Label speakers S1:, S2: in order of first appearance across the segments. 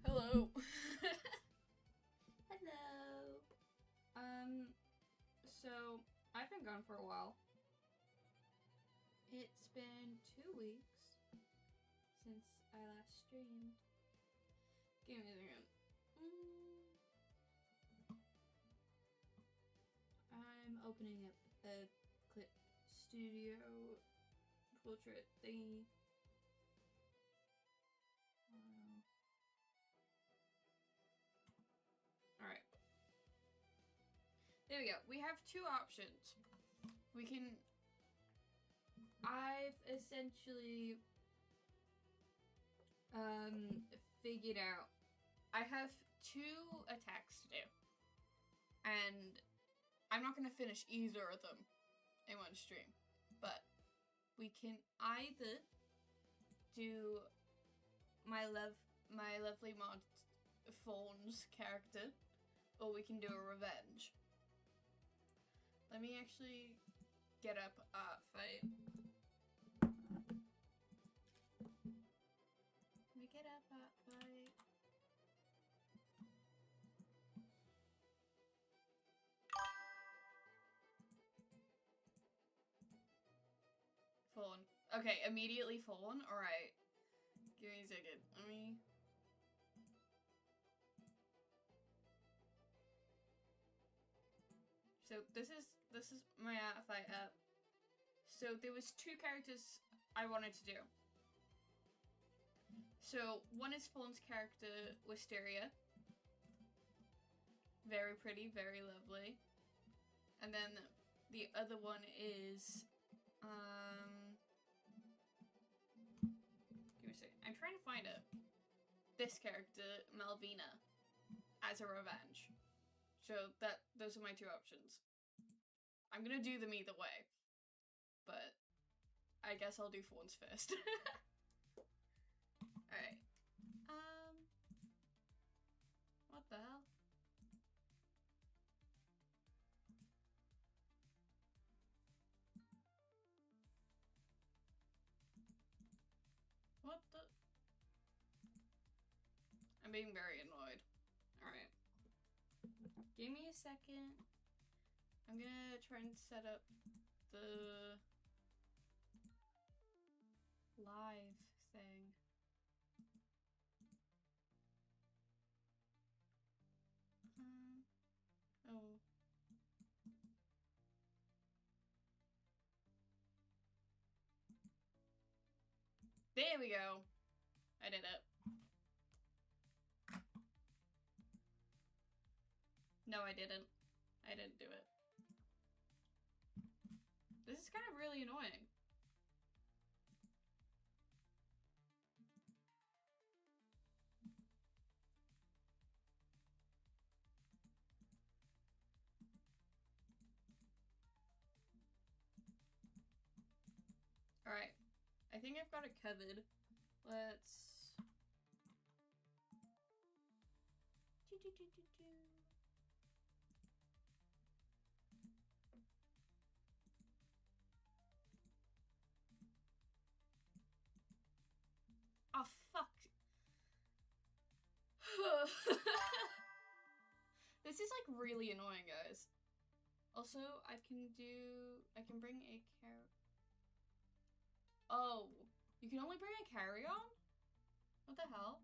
S1: Hello.
S2: Hello.
S1: So I've been gone for a while. It's been 2 weeks since I last streamed. Give me a second. I'm opening up a clip studio portrait thingy. Alright. There we go. We have two options. I've essentially figured out I have 2 attacks to do. And I'm not going to finish either of them in one stream. But we can either do my lovely mod Fawn's character, or we can do a revenge. Let me actually get up Artfight. Let me get up Artfight. Fawn. Okay, immediately Fawn. Alright. Give me a second. Let me... So this is my Artfight app. So there was 2 characters I wanted to do. So one is Fawn's character, Wisteria. Very pretty, very lovely. And then the other one is, give me a second. I'm trying to find it. This character, Malvina, as a revenge. So those are my 2 options. I'm gonna do them either way, but I guess I'll do Fawn's first. Alright. What the hell? What the? I'm being very annoyed. Alright. Give me a second. I'm gonna try and set up the live thing. Oh. There we go. I did it. No, I didn't. I didn't do it. This is kind of really annoying. Alright. I think I've got it covered. Let's... Oh, fuck. This is, like, really annoying, guys. Also, I can bring a Oh, you can only bring a carry-on? What the hell?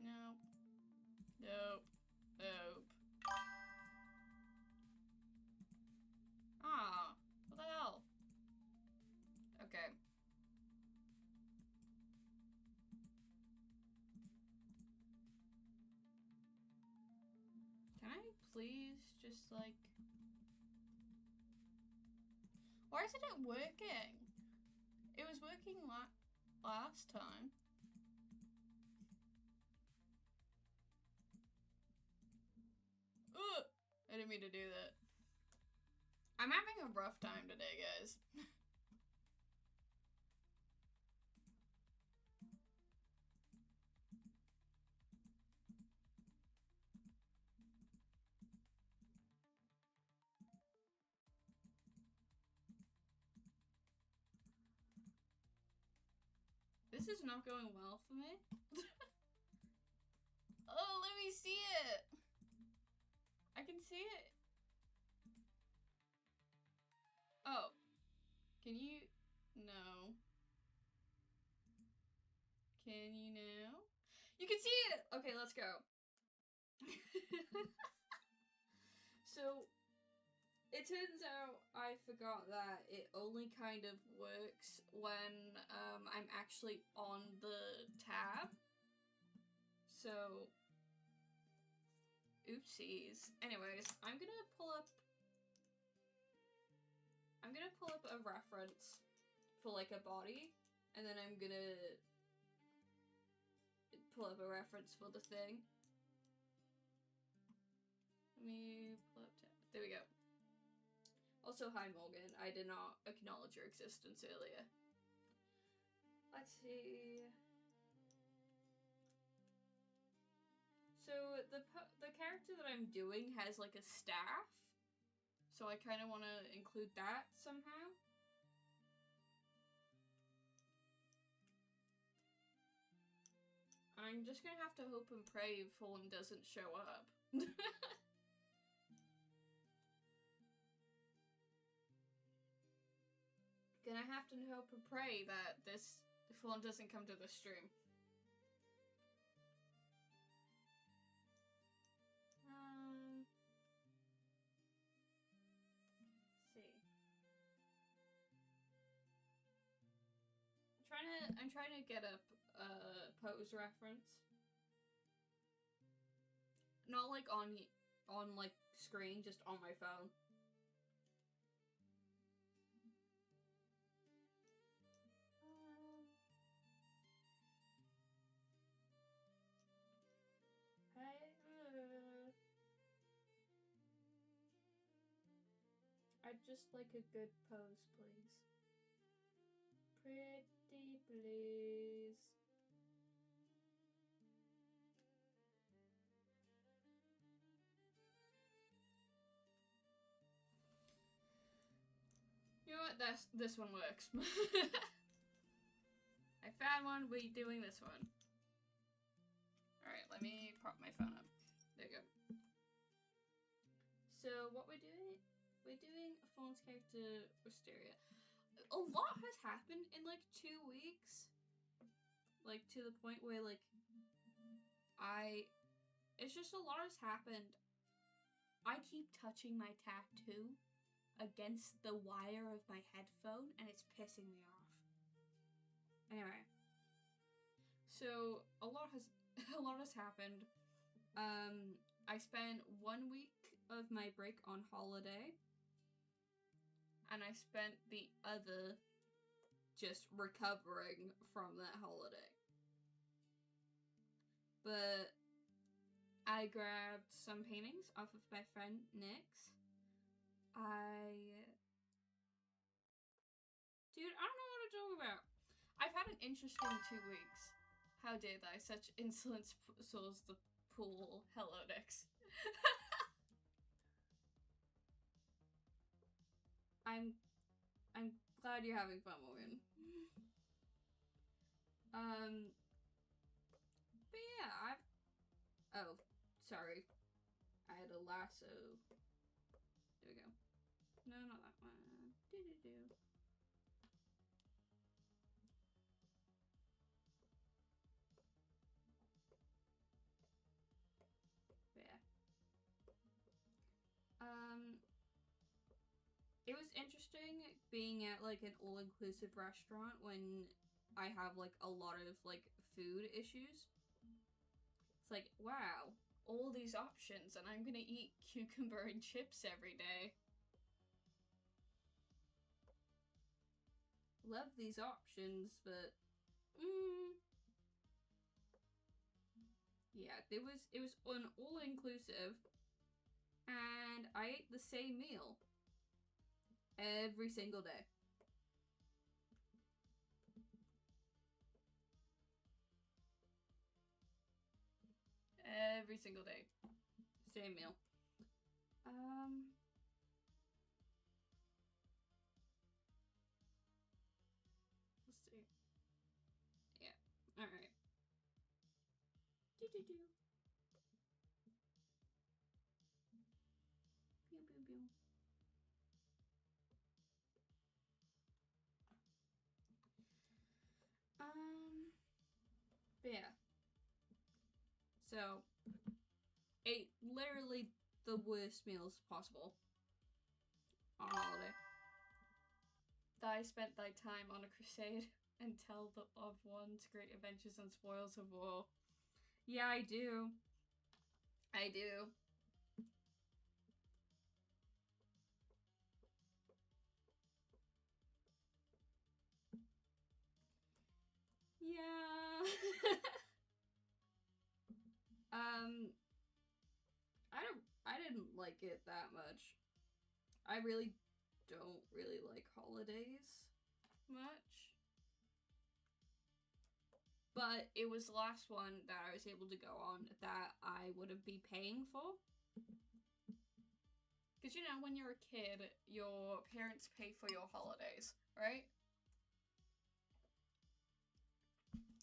S1: Nope. Nope. Nope. Ah, what the hell? Okay. Can I please just, like... Why isn't it working? It was working last time. Ugh! I didn't mean to do that. I'm having a rough time today, guys. This is not going well for me. Oh, let me see it. I can see it. Oh. Can you? No. Can you now? You can see it! Okay, let's go. So, it turns out I forgot that it only kind of works when I'm actually on the tab. So, oopsies. Anyways, I'm gonna pull up a reference for like a body, and then I'm gonna pull up a reference for the thing. Let me pull up tab. There we go. Also, hi Morgan. I did not acknowledge your existence earlier. Let's see. So the character that I'm doing has like a staff, so I kind of want to include that somehow. I'm just gonna have to hope and pray Fawn doesn't show up. Gonna have to hope and pray that this one doesn't come to the stream. Let's see. I'm trying to get a pose reference. Not like on like screen, just on my phone. I'd just like a good pose, please. Pretty please. You know what? This one works. I found one. We're doing this one. Alright, let me prop my phone up. There you go. So what we're doing a Fawn's character Wisteria. A lot has happened in like 2 weeks. Like to the point where like it's just a lot has happened. I keep touching my tattoo against the wire of my headphone and it's pissing me off. Anyway. So a lot has happened. I spent 1 week of my break on holiday. And I spent the other just recovering from that holiday. But I grabbed some paintings off of my friend Nick's. Dude, I don't know what to talk about. I've had an interesting 2 weeks. How dare I? Such insolence souls the pool. Hello, Nix. I'm glad you're having fun, Morgan. But yeah, oh, sorry. I had a lasso. There we go. No, not that one. Do-do-do. Yeah. It was interesting being at like an all-inclusive restaurant when I have like a lot of like food issues. It's like, wow, all these options and I'm gonna eat cucumber and chips every day. Love these options, but yeah, it was an all-inclusive and I ate the same meal every single day. Every single day. Same meal. Let's see. Yeah. Alright. Do-do-do. Pew pew pew. But yeah. So, ate literally the worst meals possible on holiday. I spent thy time on a crusade and tell the of one's great adventures and spoils of war. Yeah, I do. I do. Yeah. I didn't like it that much. I really don't really like holidays much. But it was the last one that I was able to go on that I wouldn't be paying for. Because, you know, when you're a kid, your parents pay for your holidays, right?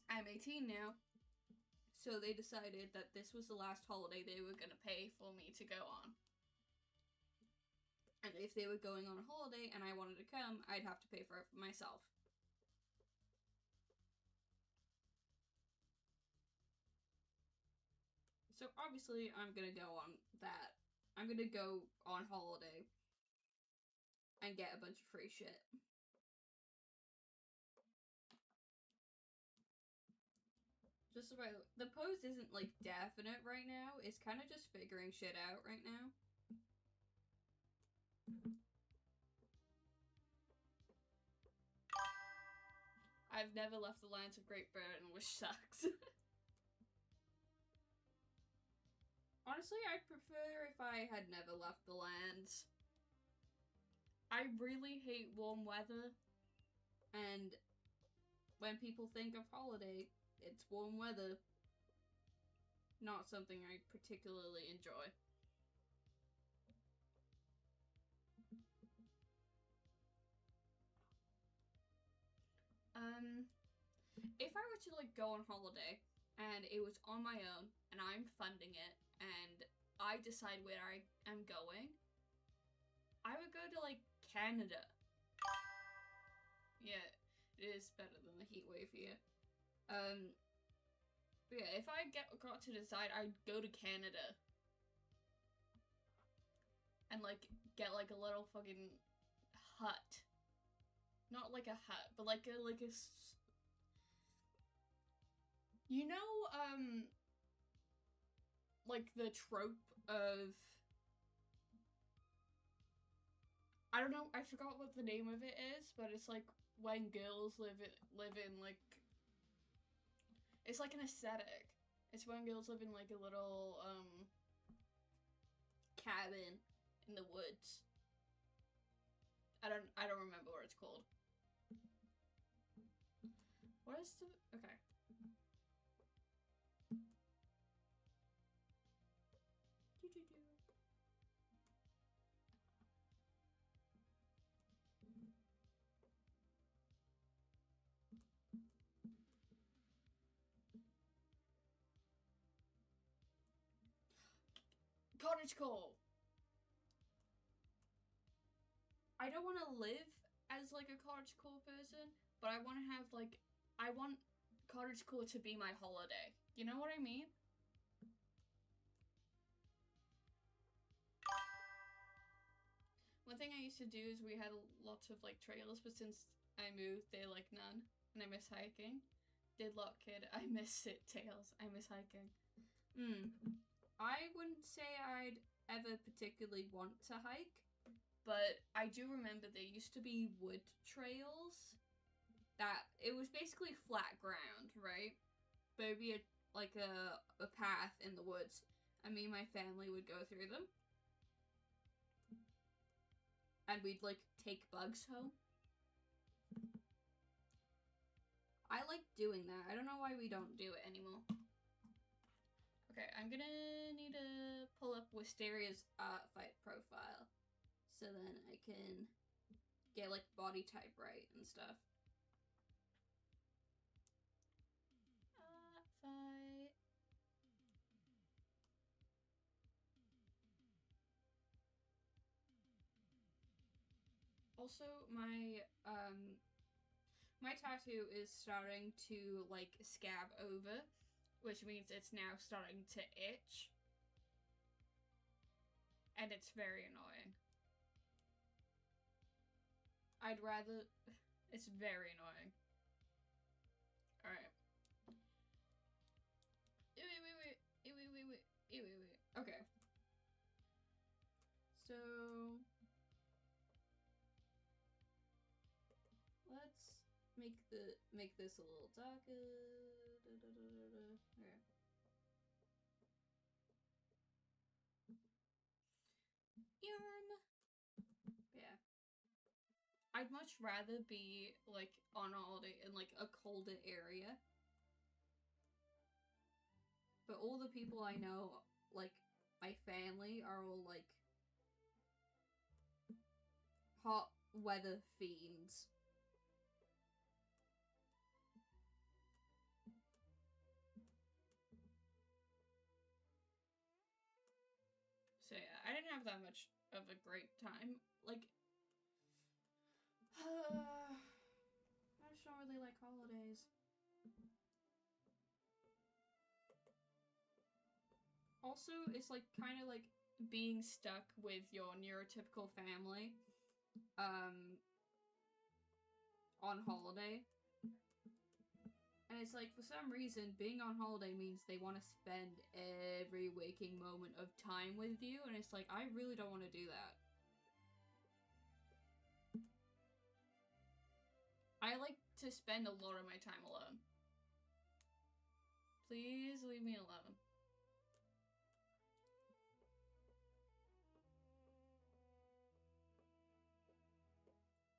S1: I'm 18 now. So they decided that this was the last holiday they were going to pay for me to go on. And if they were going on a holiday and I wanted to come, I'd have to pay for it for myself. So obviously I'm gonna go on that. I'm gonna go on holiday and get a bunch of free shit. Just about the post isn't like definite right now. It's kind of just figuring shit out right now. I've never left the lands of Great Britain, which sucks. Honestly, I'd prefer if I had never left the lands. I really hate warm weather, and when people think of holiday, it's warm weather. Not something I particularly enjoy. If I were to like go on holiday and it was on my own and I'm funding it and I decide where I am going, I would go to like Canada. Yeah, it is better than the heat wave here. But yeah, if I got to decide, I'd go to Canada and like get like a little fucking hut. Not like a hut, but like a you know, like the trope of, I don't know, I forgot what the name of it is, but it's like when girls live in like, it's like an aesthetic. It's when girls live in like a little cabin in the woods. I don't remember what it's called. What is the, okay. Cottagecore. I don't want to live as like a cottagecore person, but I want to have like, I want cottagecore to be my holiday. You know what I mean? One thing I used to do is we had lots of like trails, but since I moved, they're like none, and I miss hiking. Didlock kid, I miss sit tails. I miss hiking. I wouldn't say I'd ever particularly want to hike, but I do remember there used to be wood trails that it was basically flat ground, right? But it'd be a path in the woods, and me and my family would go through them. And we'd like take bugs home. I like doing that. I don't know why we don't do it anymore. Okay, I'm gonna need to pull up Wisteria's Artfight profile so then I can get like body type right and stuff. Artfight. Also, my tattoo is starting to like scab over, which means it's now starting to itch. And it's very annoying. I'd rather, it's very annoying. Alright. Wait. Okay. So let's make this a little darker. Okay. Yeah. I'd much rather be like on holiday in like a colder area. But all the people I know, like my family, are all like hot weather fiends. So yeah, I didn't didn't have that much of a great time. Like, I just don't really like holidays. Also, it's like kind of like being stuck with your neurotypical family on holiday. And it's like, for some reason, being on holiday means they want to spend every waking moment of time with you, and it's like, I really don't want to do that. I like to spend a lot of my time alone. Please leave me alone.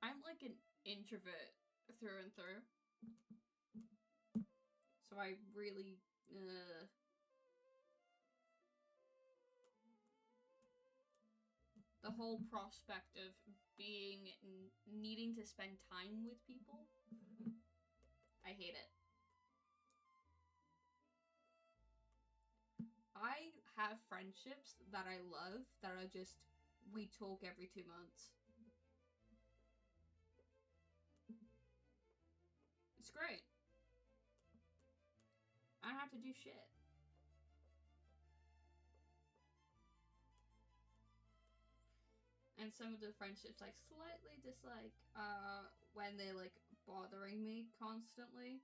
S1: I'm like an introvert through and through. So I really, the whole prospect of needing to spend time with people, I hate it. I have friendships that I love that are just, we talk every 2 months. It's great. I don't have to do shit. And some of the friendships I slightly dislike when they're like bothering me constantly.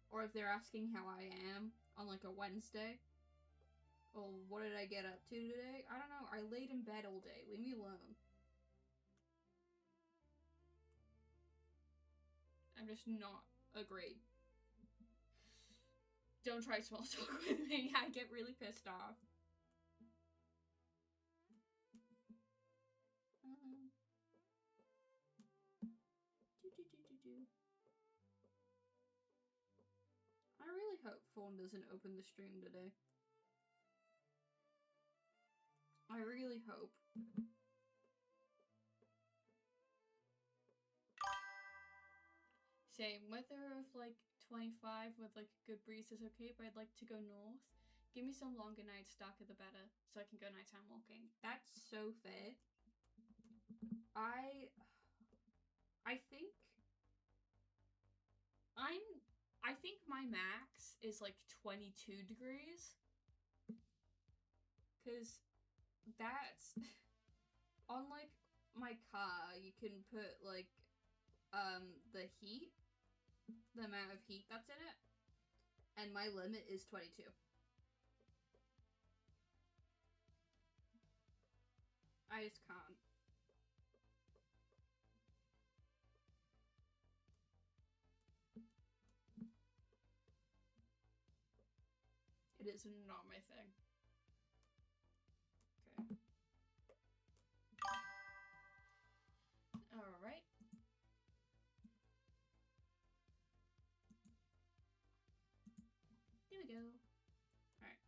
S1: Or if they're asking how I am on like a Wednesday. Oh, what did I get up to today? I don't know. I laid in bed all day. Leave me alone. I'm just not agreed. Don't try small talk with me. I get really pissed off. I really hope Fawn doesn't open the stream today. I really hope. Same. Weather of like 25 with like a good breeze is okay, but I'd like to go north. Give me some longer nights, darker the better, so I can go nighttime walking. That's so fair. I think I think my max is like 22 degrees. Cause that's on like my car, you can put like the heat, the amount of heat that's in it, and my limit is 22. I just can't. It is not my thing. Okay. Alright. Here we go. Alright.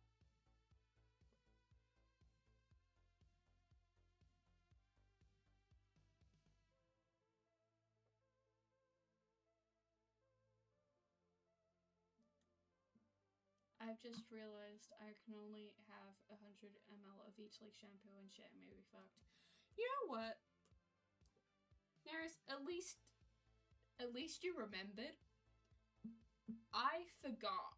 S1: I've just realized I can only have 100 ml of each like shampoo and shit and maybe fucked. You know what? Naris, at least you remembered. I forgot.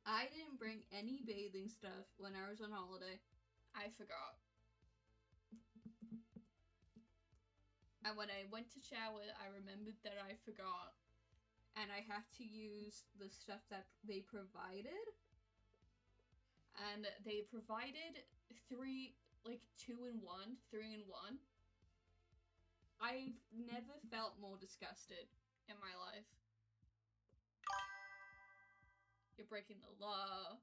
S1: I didn't bring any bathing stuff when I was on holiday. I forgot. And when I went to shower, I remembered that I forgot. And I had to use the stuff that they provided. And they provided 2-in-1, 3-in-1. I've never felt more disgusted in my life. You're breaking the law.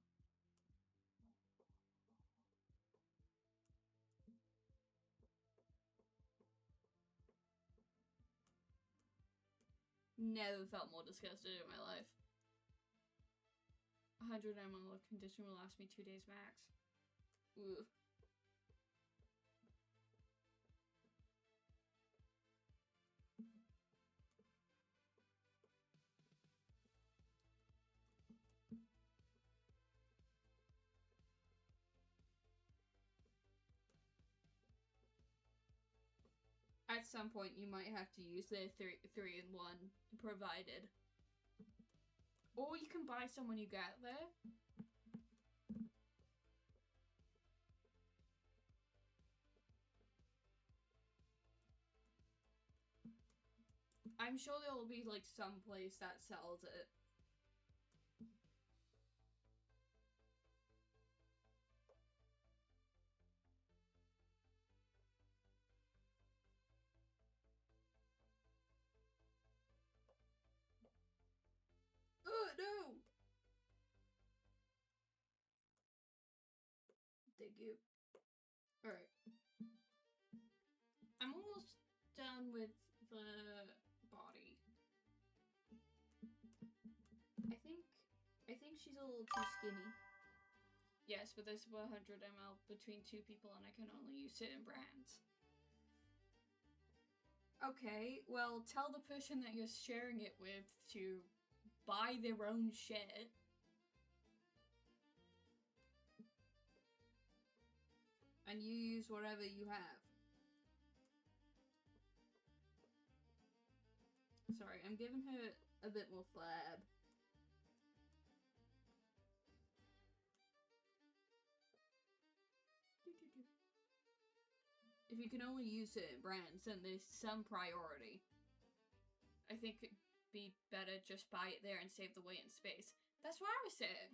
S1: Never felt more disgusted in my life. 100 ml of conditioner will last me 2 days max. Ooh. At some point, you might have to use their 3-in-1 provided. Or you can buy some when you get there. I'm sure there will be, like, some place that sells it. Oh, no! Thank you. Alright. I'm almost done with the body. I think she's a little too skinny. Yes, but there's 100 ml between 2 people and I can only use certain brands. Okay, well, tell the person that you're sharing it with to buy their own shit. And you use whatever you have. Sorry, I'm giving her a bit more flab. If you can only use certain brands, then there's some priority. I think it'd be better just buy it there and save the weight and space. That's what I was saying.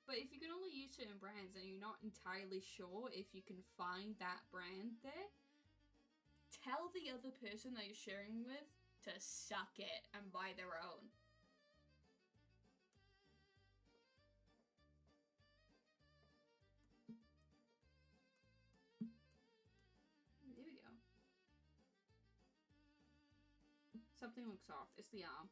S1: But if you can only use certain brands and you're not entirely sure if you can find that brand there, tell the other person that you're sharing with to suck it and buy their own. There we go. Something looks off. It's the arm.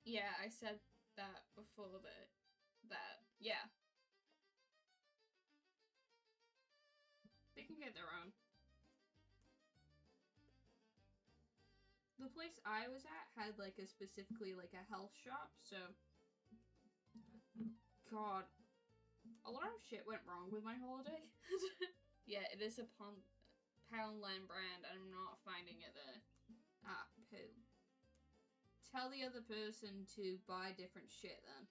S1: Yeah, I said that before yeah. They can get their own. The place I was at had like specifically like a health shop, so God, a lot of shit went wrong with my holiday. Yeah, it is a Poundland brand, and I'm not finding it there. Ah, poo. Tell the other person to buy different shit then.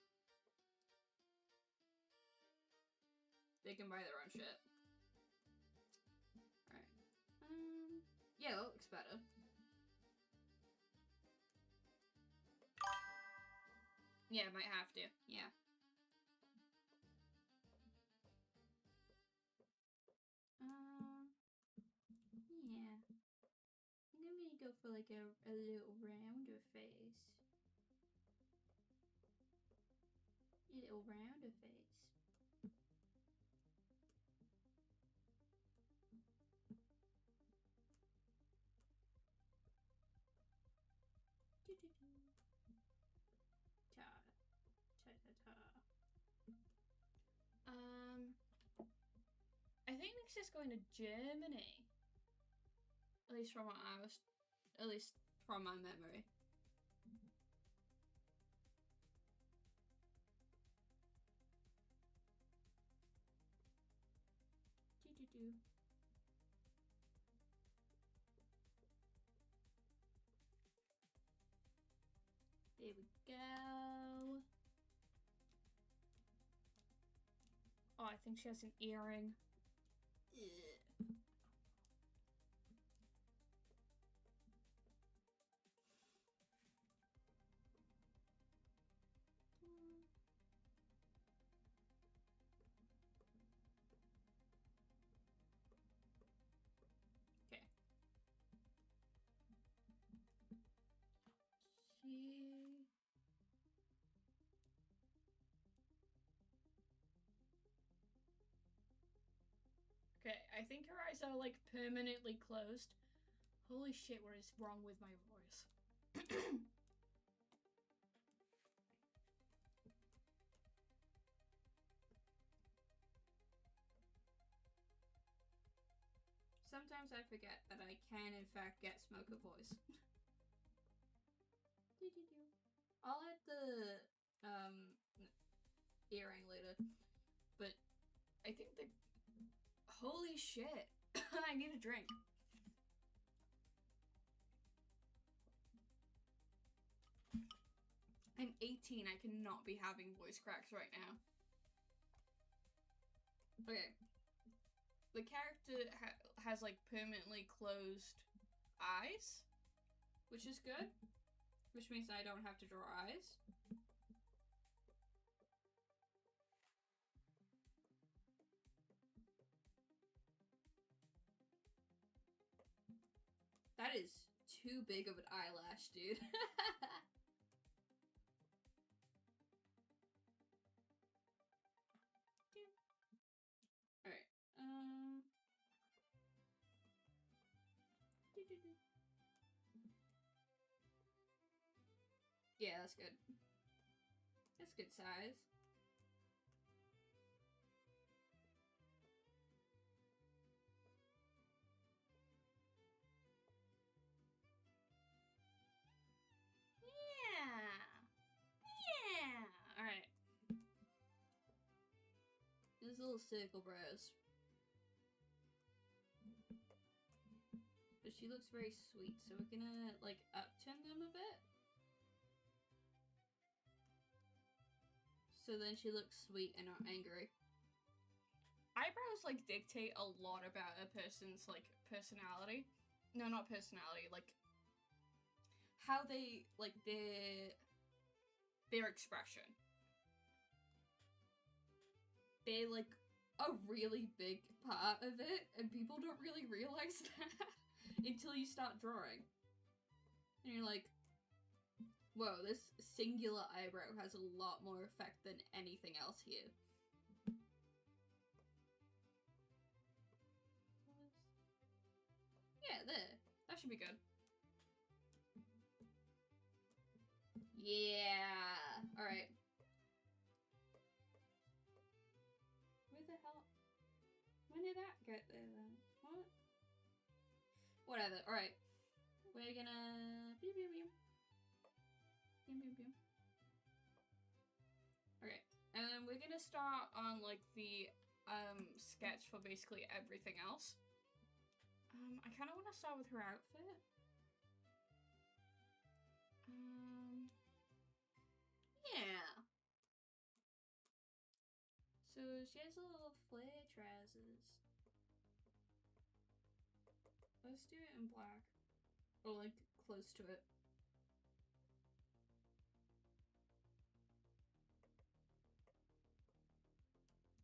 S1: They can buy their own shit. Alright. Yeah, that looks better. Yeah, might have to. Yeah. Yeah. I'm gonna go for like a little rounder face. A little rounder face. Ta. Ta ta ta. I think Nick's just going to Germany. At least from my memory. Do. There we go. Oh, I think she has an earring. Okay. Okay, I think her eyes are like permanently closed. Holy shit, what is wrong with my voice? Sometimes I forget that I can in fact get smoker voice. I'll add the earring later, but I Holy shit. I need a drink. I'm 18. I cannot be having voice cracks right now. Okay. The character has like permanently closed eyes, which is good. Which means I don't have to draw eyes. That is too big of an eyelash, dude. Alright. Yeah, that's good. That's good size. Yeah. Alright. These little circle brows. But she looks very sweet, so we're gonna, like, upturn them a bit. So then she looks sweet and not angry. Eyebrows, like, dictate a lot about a person's, like, personality. No, not personality, like, how they, like, their expression. They're, like, a really big part of it, and people don't really realize that until you start drawing. And you're like, whoa, this singular eyebrow has a lot more effect than anything else here. Yeah, there. That should be good. Yeah. Alright. Where the hell? When did that get there then? What? Whatever. Alright. We're gonna... Okay. And then we're gonna start on, like, the sketch for basically everything else. I kind of want to start with her outfit. Yeah. So she has a little flare trousers. Let's do it in black. Or, like, close to it.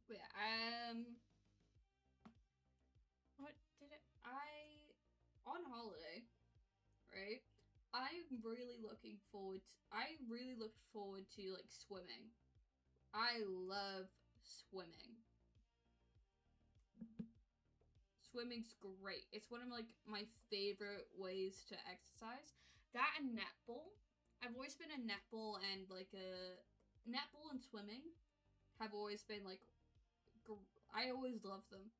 S1: Wait, what did it... on holiday, right? I really looked forward to, like, swimming. I love swimming. Swimming's great. It's one of, like, my favorite ways to exercise. That and netball. I've always been a netball and, like, netball and swimming have always been, like, I always loved them.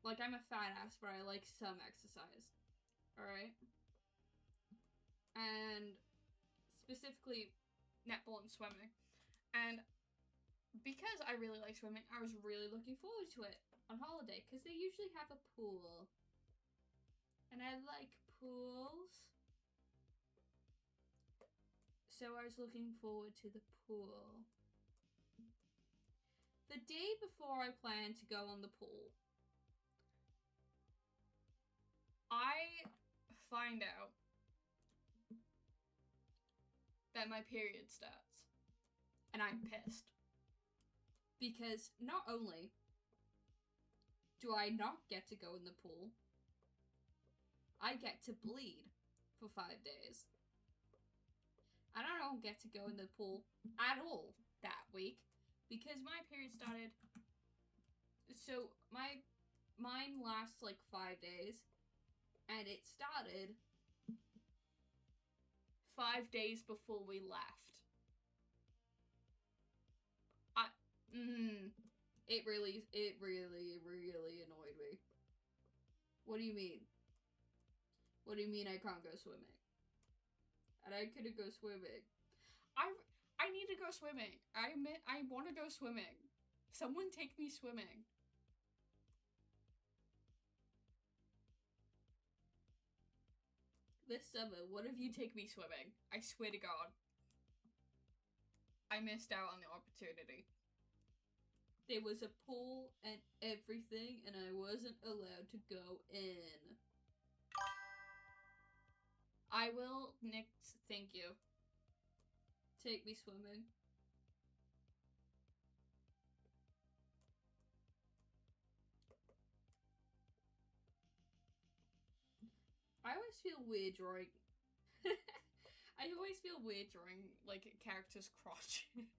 S1: Like, I'm a fat ass, but I like some exercise. Alright? And specifically, netball and swimming. And because I really like swimming, I was really looking forward to it on holiday, because they usually have a pool. And I like pools. So I was looking forward to the pool. The day before I planned to go on the pool, I find out that my period starts. And I'm pissed. Because not only do I not get to go in the pool, I get to bleed for 5 days. And I don't get to go in the pool at all that week because my period started. So mine lasts like 5 days, and it started 5 days before we left. It really annoyed me. What do you mean? What do you mean I can't go swimming? And I couldn't go swimming. I need to go swimming. I want to go swimming. Someone take me swimming. this summer, one of you take me swimming. I swear to God. I missed out on the opportunity. There was a pool and everything, and I wasn't allowed to go in. I will, Nick, thank you. Take me swimming. I always feel weird drawing. I always feel weird drawing, like, characters' crotches.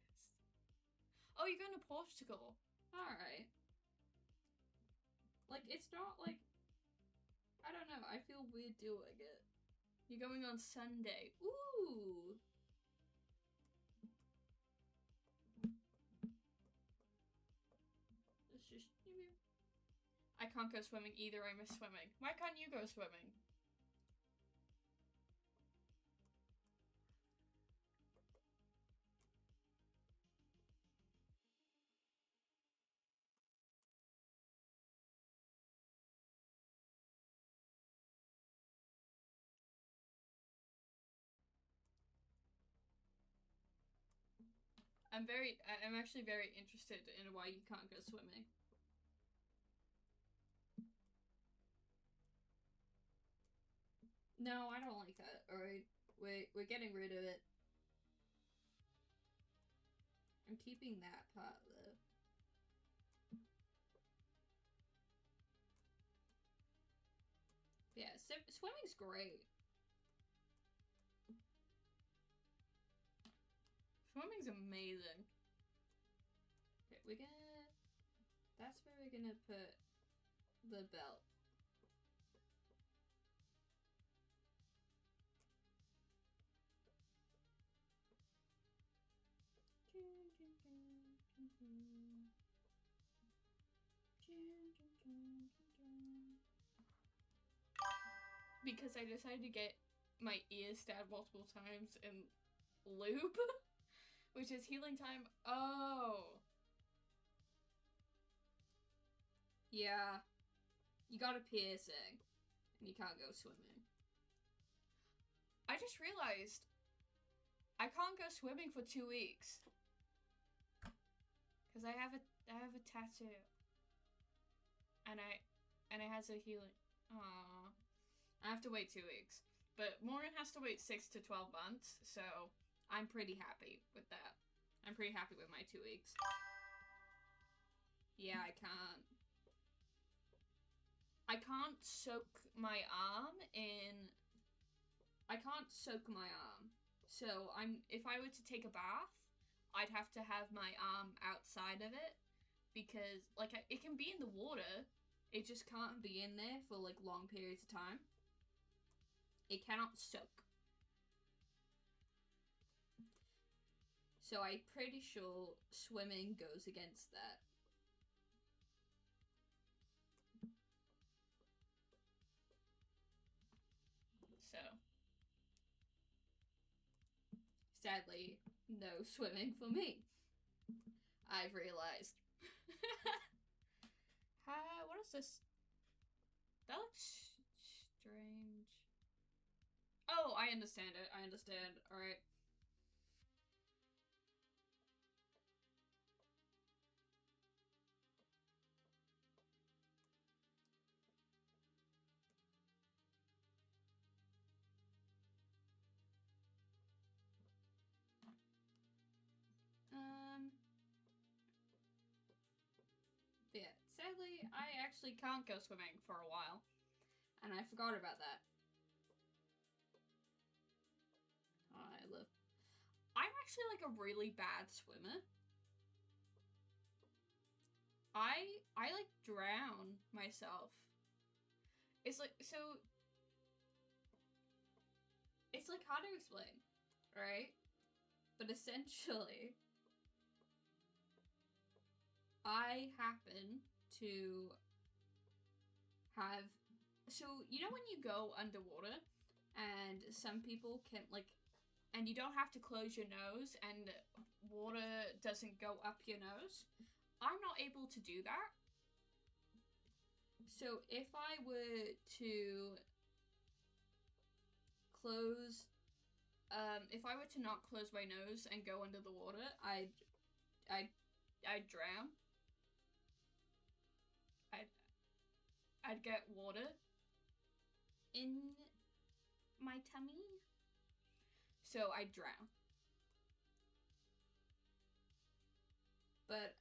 S1: Oh, you're going to Portugal. Alright. Like, it's not, like... I don't know, I feel weird doing it. You're going on Sunday. Ooh! It's just... I can't go swimming either, I miss swimming. Why can't you go swimming? I'm actually very interested in why you can't go swimming. No, I don't like that. Alright, we're getting rid of it. I'm keeping that part though. Yeah, swimming's great. Swimming's amazing. Okay, we're gonna... That's where we're gonna put the belt. Because I decided to get my ears stabbed multiple times in lube, which is healing time. Oh. Yeah. You got a piercing, and you can't go swimming. I just realized I can't go swimming for 2 weeks. Cause I have a tattoo. And it has a healing. Aww. I have to wait 2 weeks. But Maureen has to wait 6 to 12 months, so I'm pretty happy with that. I'm pretty happy with my 2 weeks. Yeah, I can't. I can't soak my arm in... I can't soak my arm. So if I were to take a bath, I'd have to have my arm outside of it. Because, like, it can be in the water. It just can't be in there for, like, long periods of time. It cannot soak. So I'm pretty sure swimming goes against that. So, sadly, no swimming for me. I've realized. What is this? That looks strange. Oh, I understand it. I understand. Alright. Yeah, sadly, I actually can't go swimming for a while. And I forgot about that. I'm actually like a really bad swimmer. I like drown myself. It's like, so it's like hard to explain, right? But essentially, I happen to have, so you know when you go underwater and some people can like, and you don't have to close your nose and water doesn't go up your nose? I'm not able to do that. So if I were to close, if I were to not close my nose and go under the water, I'd drown. I'd get water in my tummy, so I'd drown. But,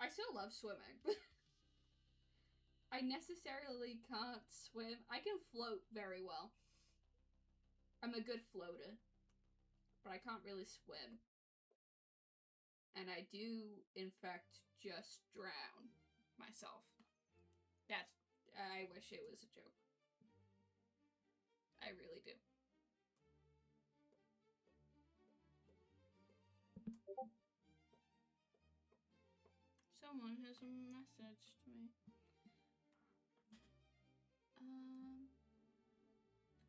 S1: I still love swimming. I necessarily can't swim. I can float very well. I'm a good floater, but I can't really swim. And I do, in fact, just drown myself. I wish it was a joke. I really do. Someone has a message to me.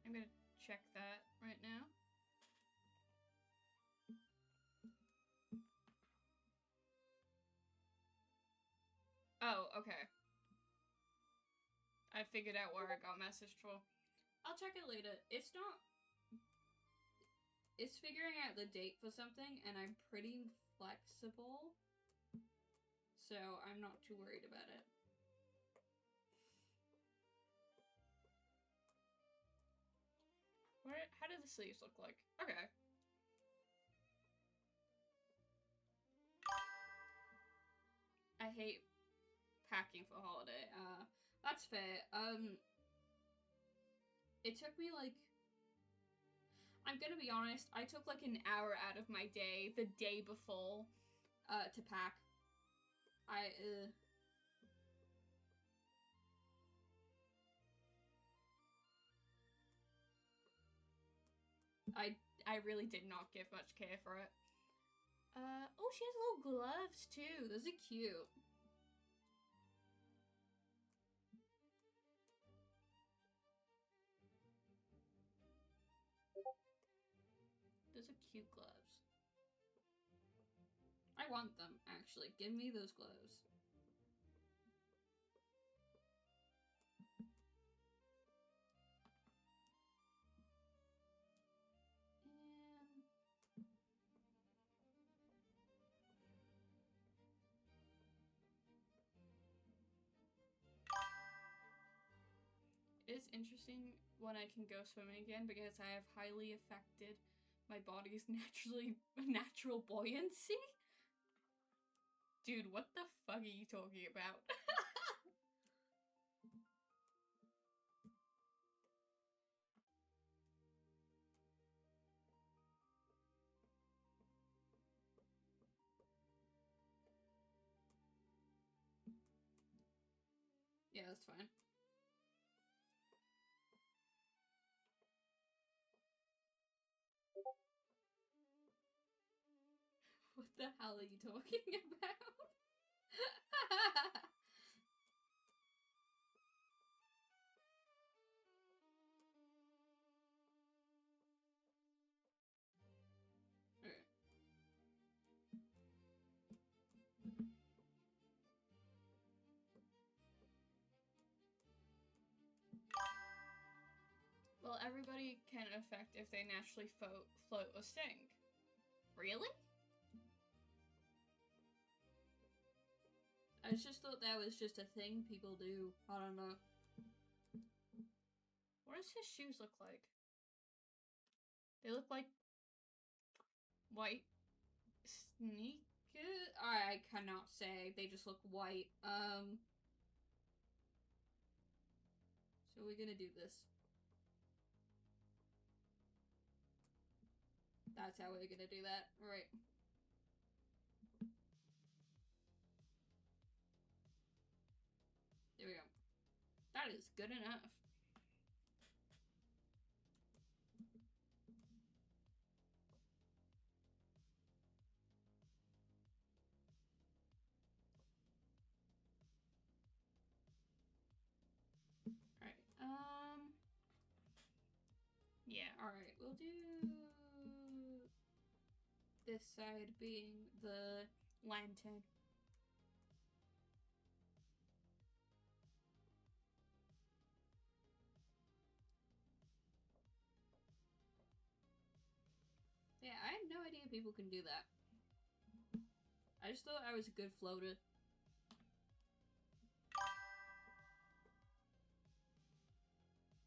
S1: I'm gonna check that right now. Oh, okay. I figured out where I got messaged for. I'll check it later. It's figuring out the date for something, and I'm pretty flexible, so I'm not too worried about it. How do the sleeves look like? Okay. I hate packing for holiday. That's fair. It took me like, I'm gonna be honest, I took like an hour out of my day the day before to pack. I really did not give much care for it. Oh, she has little gloves too. Those are cute. Those are cute gloves. I want them, actually. Give me those gloves. It is interesting when I can go swimming again because I have highly affected my body's natural buoyancy. Dude, what the fuck are you talking about? Yeah, that's fine. What the hell are you talking about? Okay. Well, everybody can affect if they naturally float or sink. Really? I just thought that was just a thing people do. I don't know. What does his shoes look like? They look like white sneakers? I cannot say. They just look white. So we're gonna do this. That's how we're gonna do that. Right. There we go. That is good enough. Alright, yeah, alright, we'll do this side being the lantern.
S2: people can do that. I just thought I was a good floater.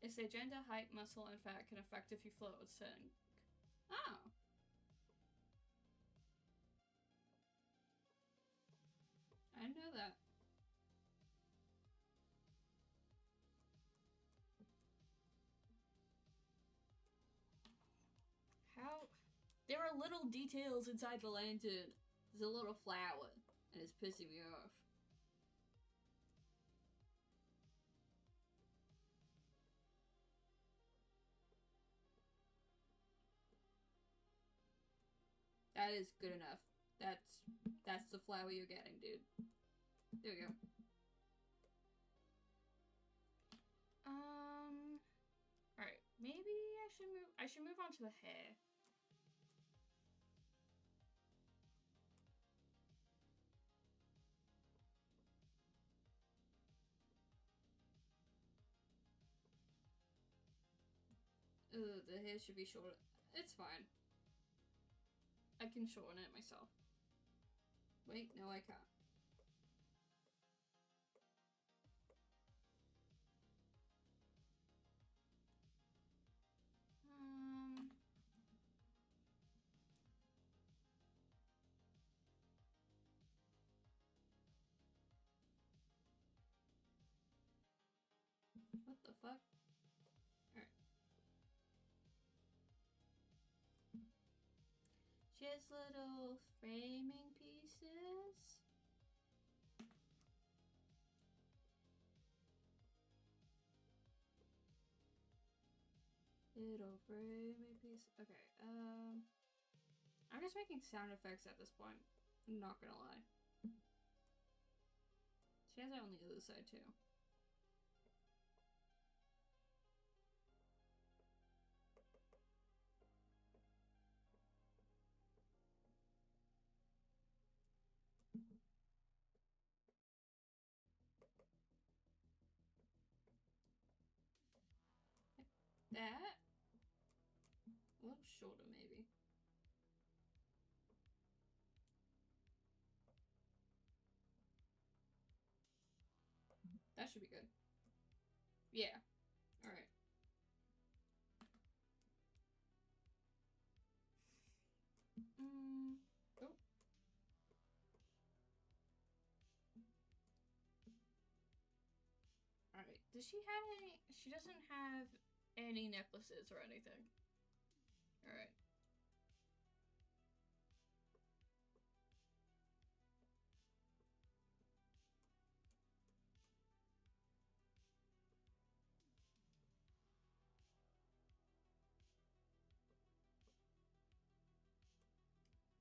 S1: It say gender, height, muscle, and fat can affect if you float with sink.
S2: Oh. I didn't know that.
S1: How? There are little details inside the lantern.
S2: There's a little flower, and it's pissing me off. That is good enough. That's the flower you're getting, dude. There we go.
S1: Alright, maybe I should move on to the hair.
S2: The hair should be short. It's fine.
S1: I can shorten it myself.
S2: Wait, no, I can't. What the fuck? Alright. Just little framing pieces. Little framing piece. Okay, I'm just making sound effects at this point. I'm not gonna lie. She has it on the other side too. That. A little shorter, maybe. That should be good. Yeah. Alright. Oh.
S1: Alright, does she have any? She doesn't have any necklaces or anything. Alright.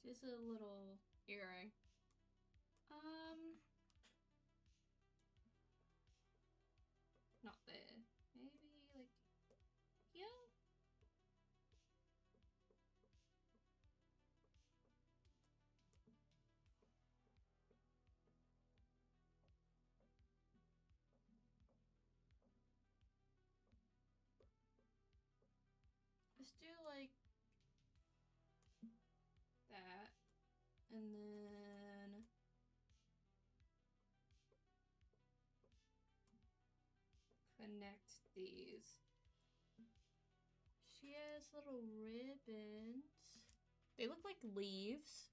S2: Just a little
S1: Earring.
S2: Not there. Maybe like here?
S1: Let's do like
S2: That. And then connect these.
S1: she has little ribbons. They look like leaves.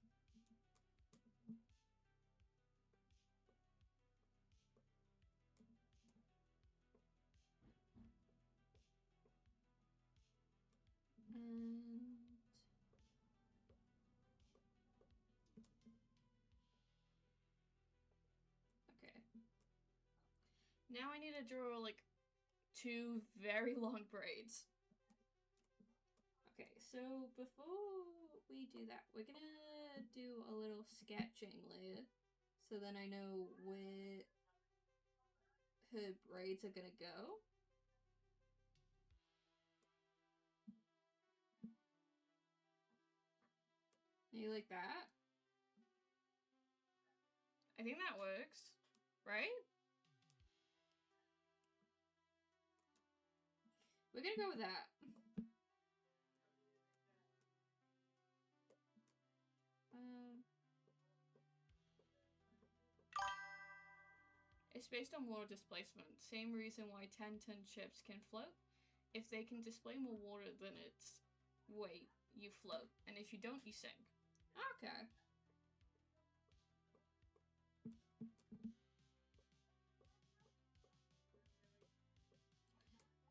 S2: And okay.
S1: Now I need to draw like 2 very long braids.
S2: Okay, so before we do that, we're gonna do a little sketching layer. So then I know where her braids are gonna go. You like that?
S1: I think that works, right?
S2: We're gonna go with that.
S1: It's based on water displacement. Same reason why 10-ton ships can float. If they can display more water than its weight, you float. And if you don't, you sink.
S2: Okay.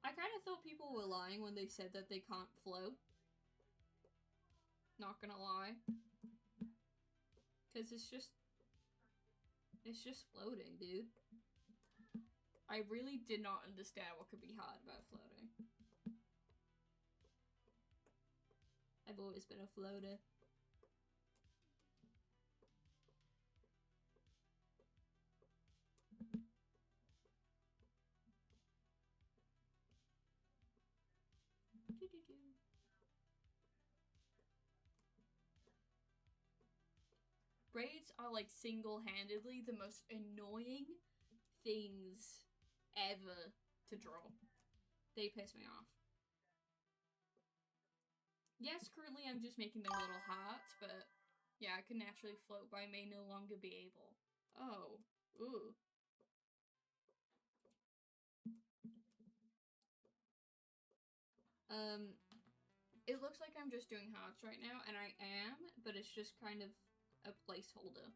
S2: I kind of thought people were lying when they said that they can't float. Not gonna lie. Because it's just floating, dude.
S1: I really did not understand what could be hard about floating.
S2: I've always been a floater.
S1: Braids are like single-handedly the most annoying things ever to draw. They piss me off. Yes, currently I'm just making them little hearts, but yeah, I can naturally float, but I may no longer be able. Oh, ooh. It looks like I'm just doing hearts right now, and I am, but it's just kind of a placeholder.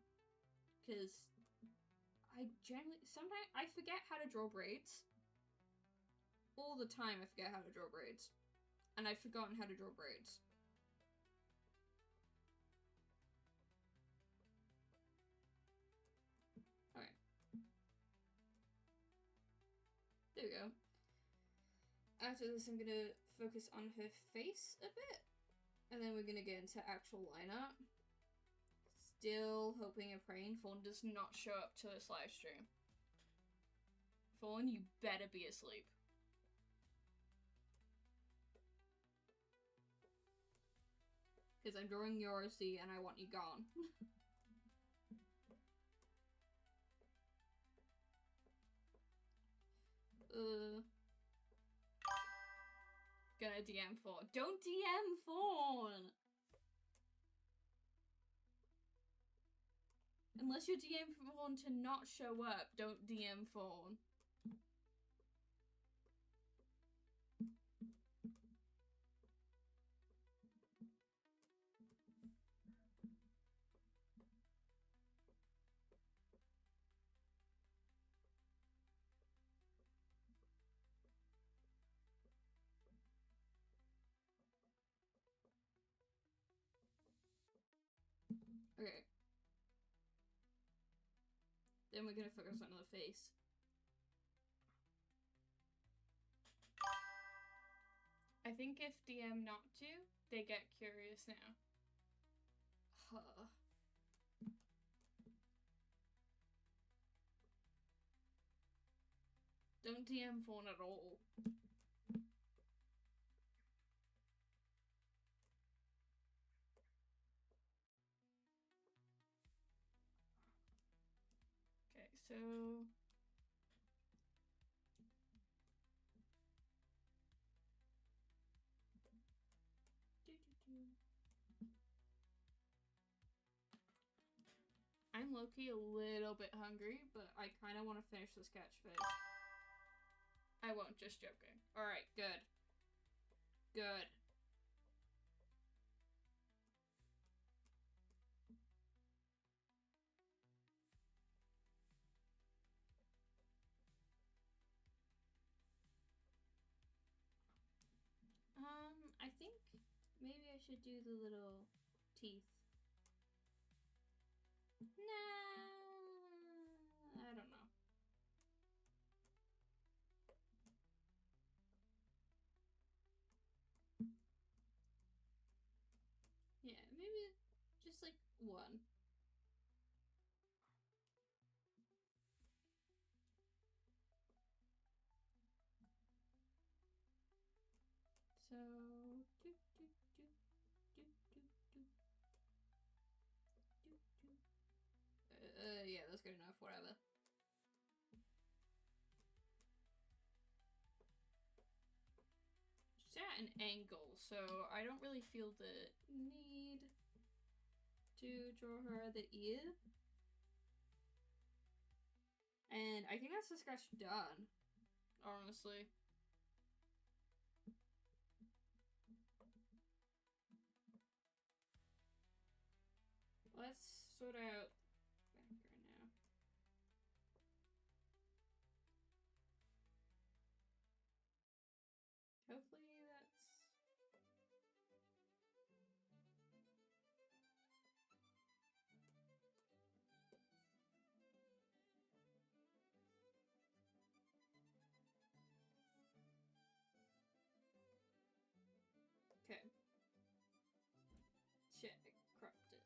S1: Because sometimes I forget how to draw braids. All the time I forget how to draw braids. And I've forgotten how to draw braids. Okay. There we go. After this, I'm gonna focus on her face a bit. And then we're gonna get into actual lineup. Still hoping and praying Fawn does not show up to this live stream. Fawn, you better be asleep. Because I'm drawing your OC and I want you gone. Gonna DM Fawn. Don't DM Fawn! Unless you're DM Fawn to not show up, don't DM Fawn. Okay. Then we're gonna focus on the face. I think if DM not to, they get curious now. Huh. Don't DM Fawn at all. Okay, so... I'm low-key a little bit hungry, but I kind of want to finish the sketch first. I won't, just joking. Alright, good. Good. I think maybe I should do the little teeth. Nah, I don't know. Yeah, maybe just like one. So, yeah, that's good enough, whatever. Just at an angle, so I don't really feel the need to draw her the ear.
S2: And I think that's the sketch done.
S1: Honestly.
S2: Let's sort out background now. Hopefully that's... Okay. Check. Cropped it.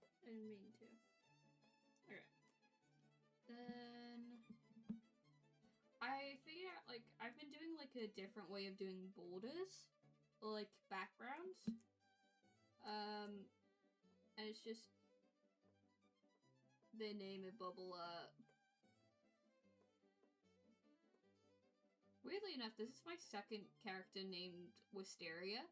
S2: I didn't mean to. Alright. Then... I figured out, like, I've been doing, like, a different way of doing borders. Like, backgrounds. And it's just... They name it bubble up. Weirdly enough, this is my second character named Wisteria.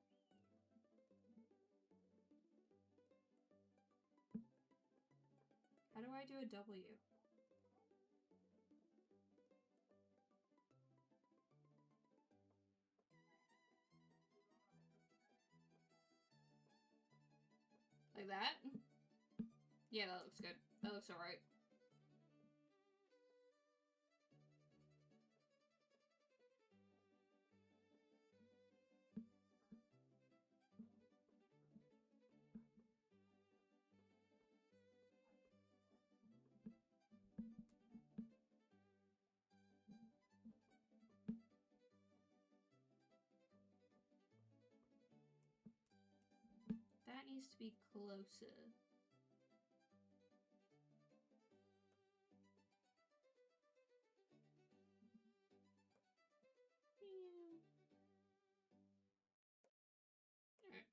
S2: How do I do a W? Like that? Yeah, that looks good. That looks alright. That needs to be closer. Alright.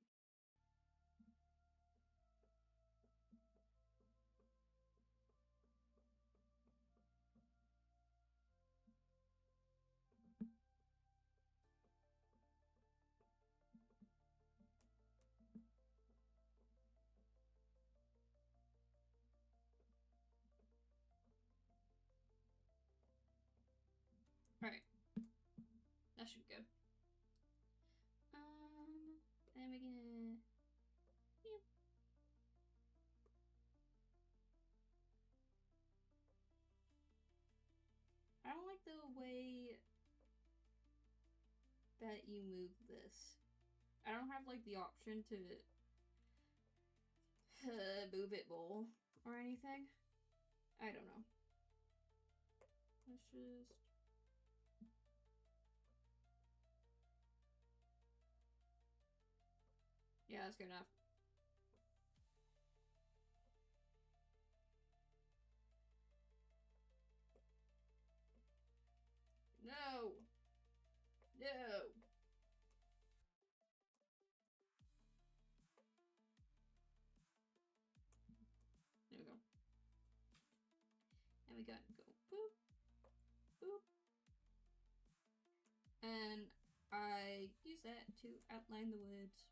S2: Alright. That should be good. Then we're gonna... Yeah. I don't like the way that you move this. I don't have, like, the option to move it more or anything. I don't know. Let's just... Yeah, that's good enough. No! No! There we go. And we got to go boop, boop. And I use that to outline the words.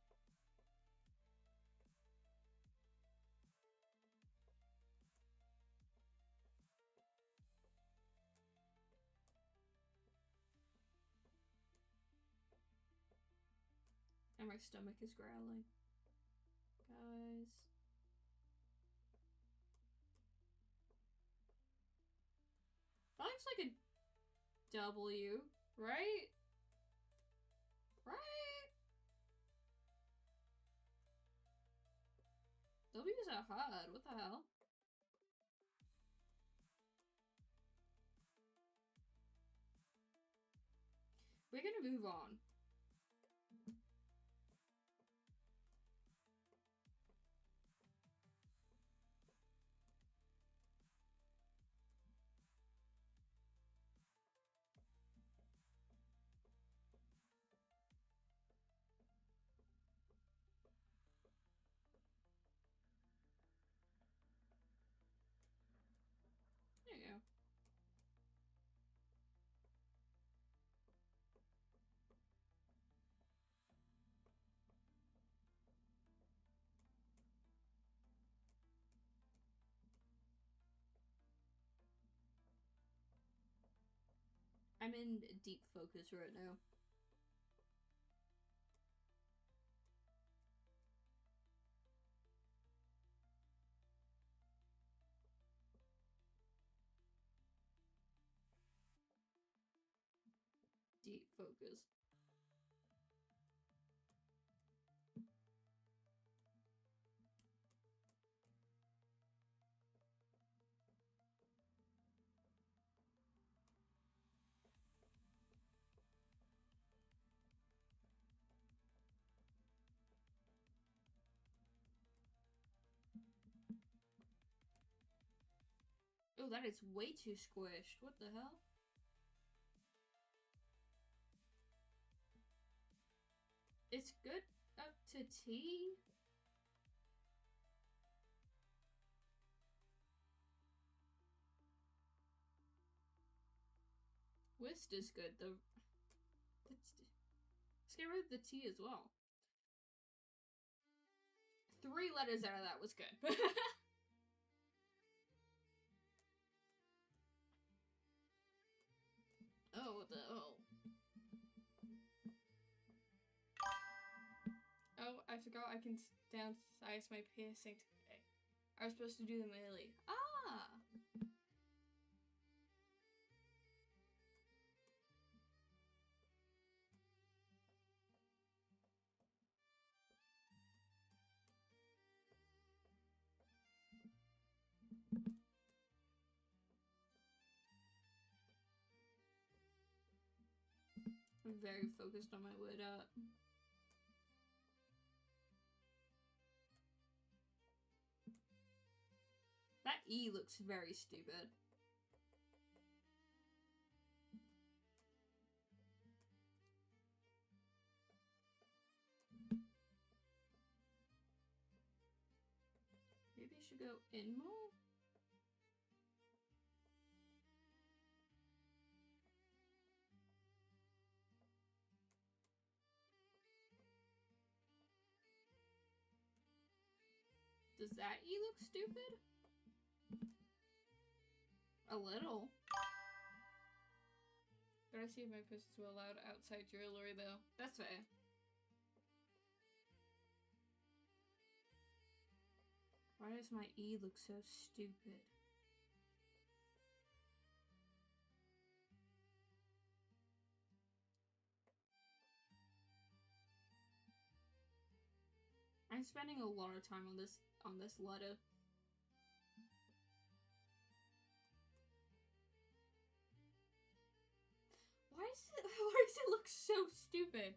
S2: And my stomach is growling. Guys. That looks like a W, right? Right? W's are hard, what the hell? We're gonna move on. There you go. I'm in deep focus right now. Deep focus. Oh, that is way too squished. What the hell? It's good up to T. Whist is good. Let's get rid of the T as well. 3 letters out of that was good. Oh, what the hell? Oh, I forgot I can downsize my piercing today. I was supposed to do them early. Ah! I'm very focused on my word art. That E looks very stupid. Maybe I should go in more? Does that E look stupid? A little. Gotta see if my pistols were allowed outside jewelry though. That's fair. Why does my E look so stupid? I'm spending a lot of time on this letter. Why does it look so stupid?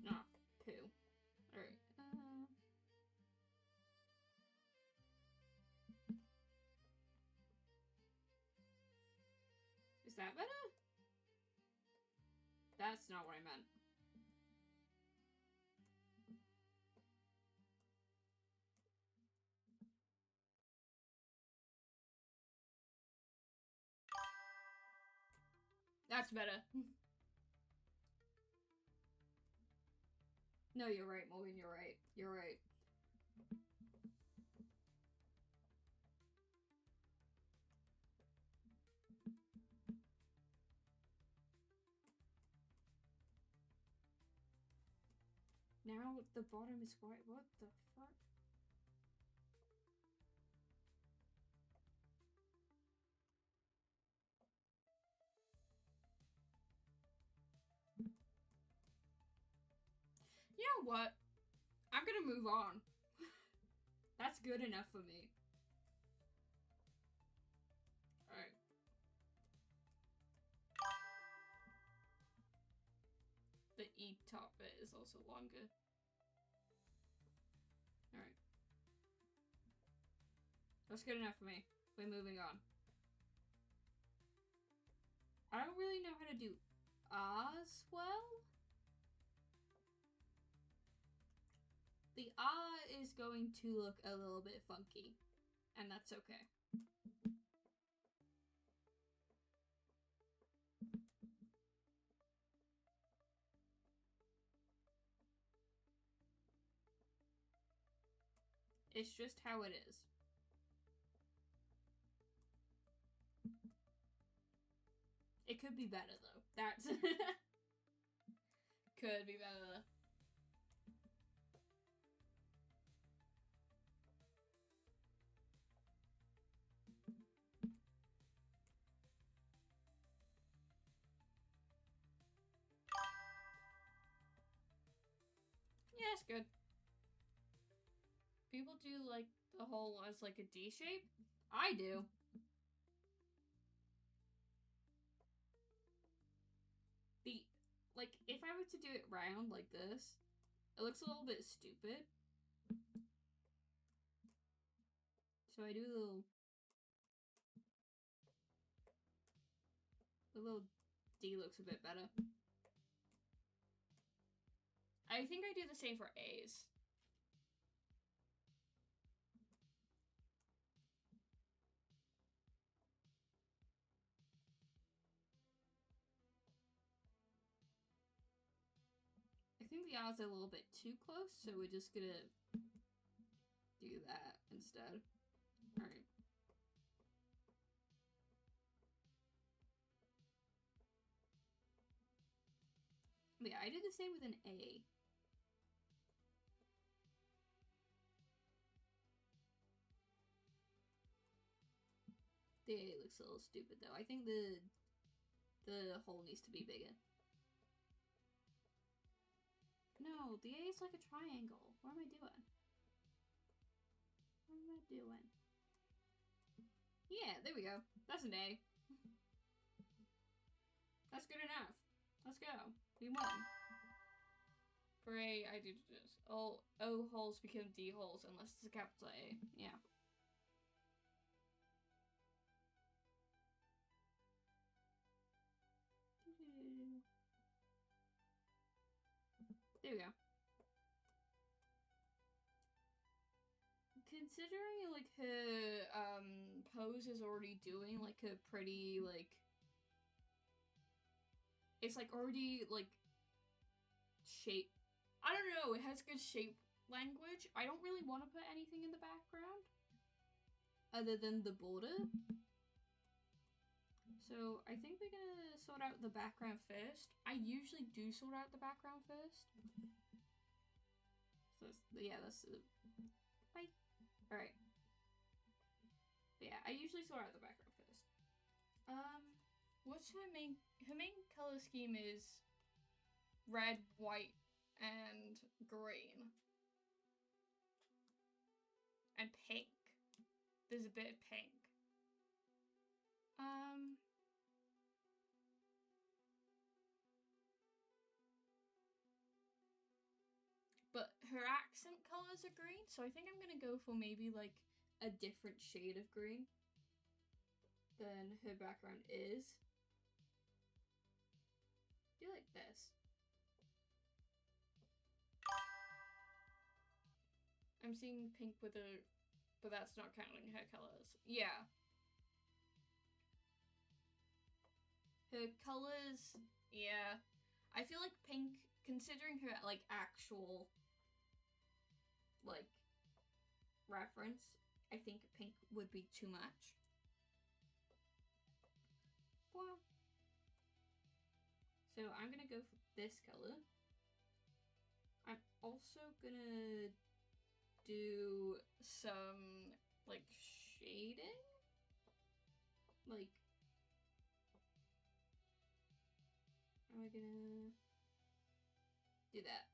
S2: Ah, poo. Alright. Is that better? That's not what I meant. That's better. No, you're right, Morgan, you're right. You're right. Now the bottom is white. What the fuck? You know what? I'm gonna move on. That's good enough for me. Alright. The E top bit is also longer. Alright. That's good enough for me. We're moving on. I don't really know how to do ahs well. The ah is going to look a little bit funky, and that's okay. It's just how it is. It could be better, though. That's...
S1: Could be better. Yeah, it's good. People do like the hole as like a D shape.
S2: I do. Like, if I were to do it round like this, it looks a little bit stupid. So I do the little D looks a bit better.
S1: I think I do the same for A's.
S2: I think the R's are a little bit too close, so we're just gonna do that instead. Alright. Yeah, I did the same with an A. The A looks a little stupid though. I think the hole needs to be bigger. No, the A is like a triangle. What am I doing? What am I doing? Yeah, there we go. That's an A. That's good enough. Let's go. We won.
S1: For A, I do this. All O holes become D holes unless it's a capital A. Yeah.
S2: There we go. Considering like her pose is already doing like a pretty like it's like already like shape. I don't know, it has good shape language. I don't really want to put anything in the background other than the border. So I think we're gonna sort out the background first. I usually do sort out the background first. So yeah, that's bye. All right. But yeah, I usually sort out the background first.
S1: What's her main color scheme is red, white, and green. And pink. There's a bit of pink. But her accent colors are green, so I think I'm gonna go for maybe like
S2: a different shade of green than her background is. Do like this.
S1: I'm seeing pink with a, but that's not counting her colors. Yeah. Her colors, yeah. I feel like pink, considering her like actual like reference, I think pink would be too much. Wow. So I'm gonna go for this color. I'm also gonna do some like shading, like am I gonna do that?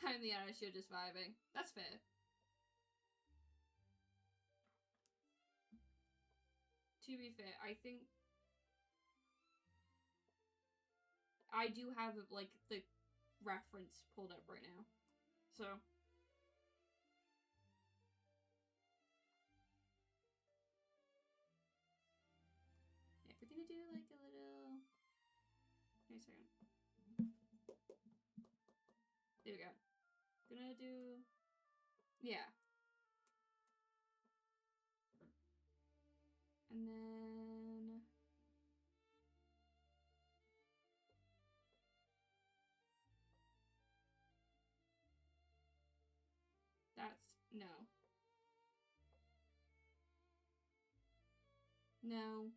S1: I'm the artist, you're just vibing. That's fair. To be fair, I think I do have like the reference pulled up right now. So yeah, we're gonna do like a little. Wait a second. There we go. Gonna do. Yeah. And then
S2: No. No.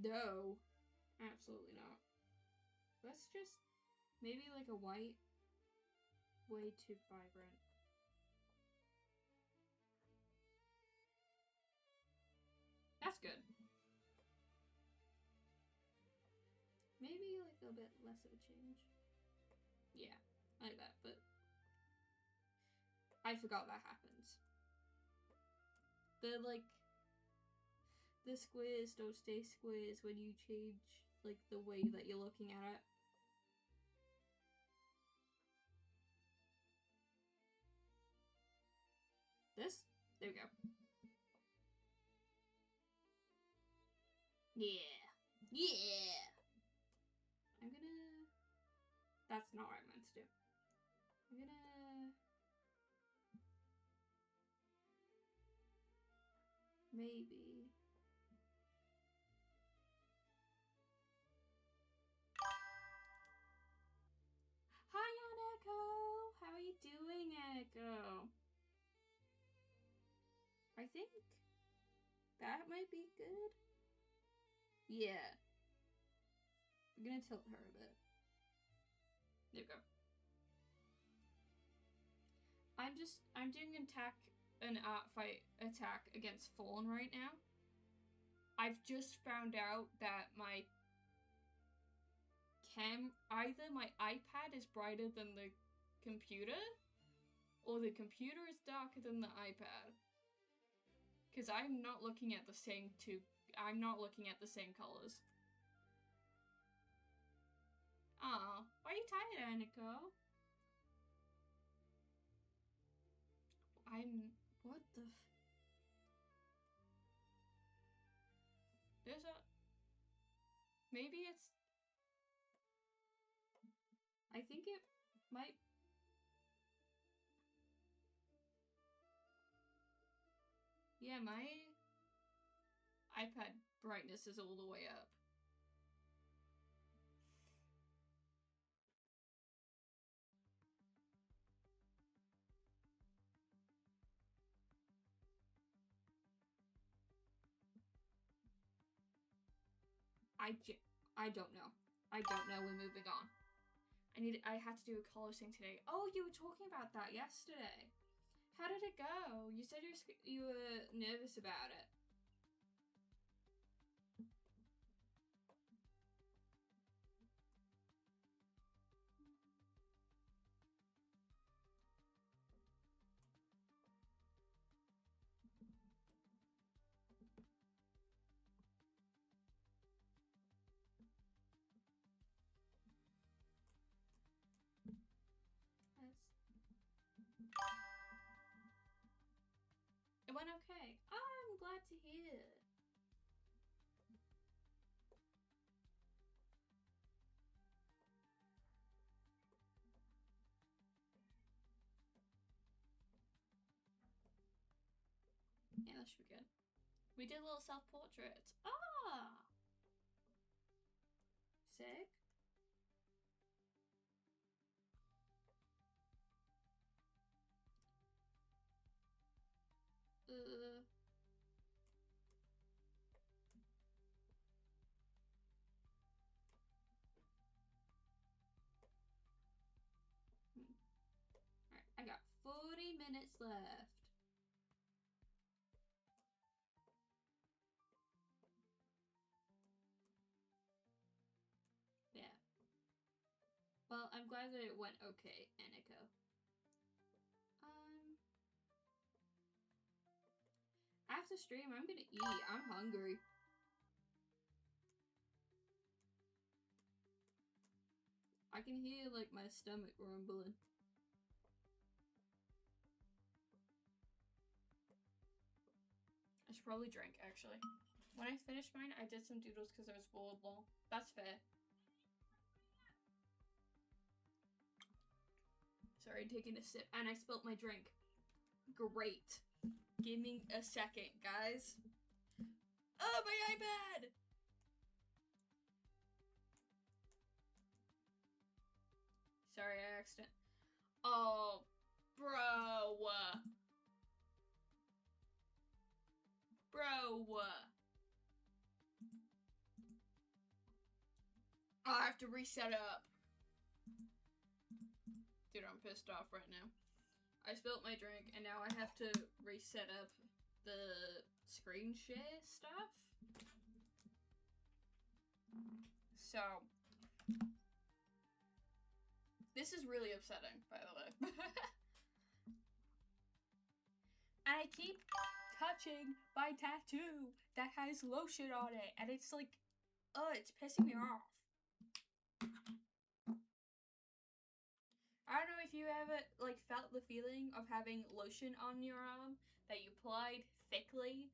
S2: No. Absolutely not. Let's just maybe like a white. Way too vibrant. That's good. Maybe like a bit less of a change. Yeah, like that, but I forgot that happens. The squares don't stay squares when you change like the way that you're looking at it. This? There we go. Yeah. Yeah. I'm gonna... That's not what I meant to do. I'm gonna... Maybe... Hi, Aneko! How are you doing, Aneko? I think that might be good. Yeah. I'm gonna tilt her a bit. There we go. I'm doing an Artfight attack against Fawn right now. I've just found out that either my iPad is brighter than the computer, or the computer is darker than the iPad. Because I'm not looking at the same colors. Aw, why are you tired, Aniko? What the There's a... Maybe it's... I think it might... Yeah, my iPad brightness is all the way up. I don't know. I don't know. We're moving on. I had to do a color sync today. Oh, you were talking about that yesterday. How did it go? You said you were nervous about it. It went okay. Oh, I'm glad to hear. Yeah, that should be good. We did a little self-portrait. Ah! Sick. Alright, I got 40 minutes left. Yeah. Well, I'm glad that it went okay, Aniko. After stream, I'm gonna eat. I'm hungry. I can hear, like, my stomach rumbling. I should probably drink, actually. When I finished mine, I did some doodles because I was bored long. That's fair. Sorry, taking a sip. And I spilt my drink. Great. Give me a second, guys. Oh, my iPad! Sorry, I accident.
S1: Oh, bro. Bro. I have to reset up. Dude, I'm pissed off right now. I spilled my drink, and now I have to reset up the screen share stuff. So, this is really upsetting, by the way. I keep touching my tattoo that has lotion on it, and it's like, it's pissing me off. I don't know if you ever, like, felt the feeling of having lotion on your arm that you applied thickly,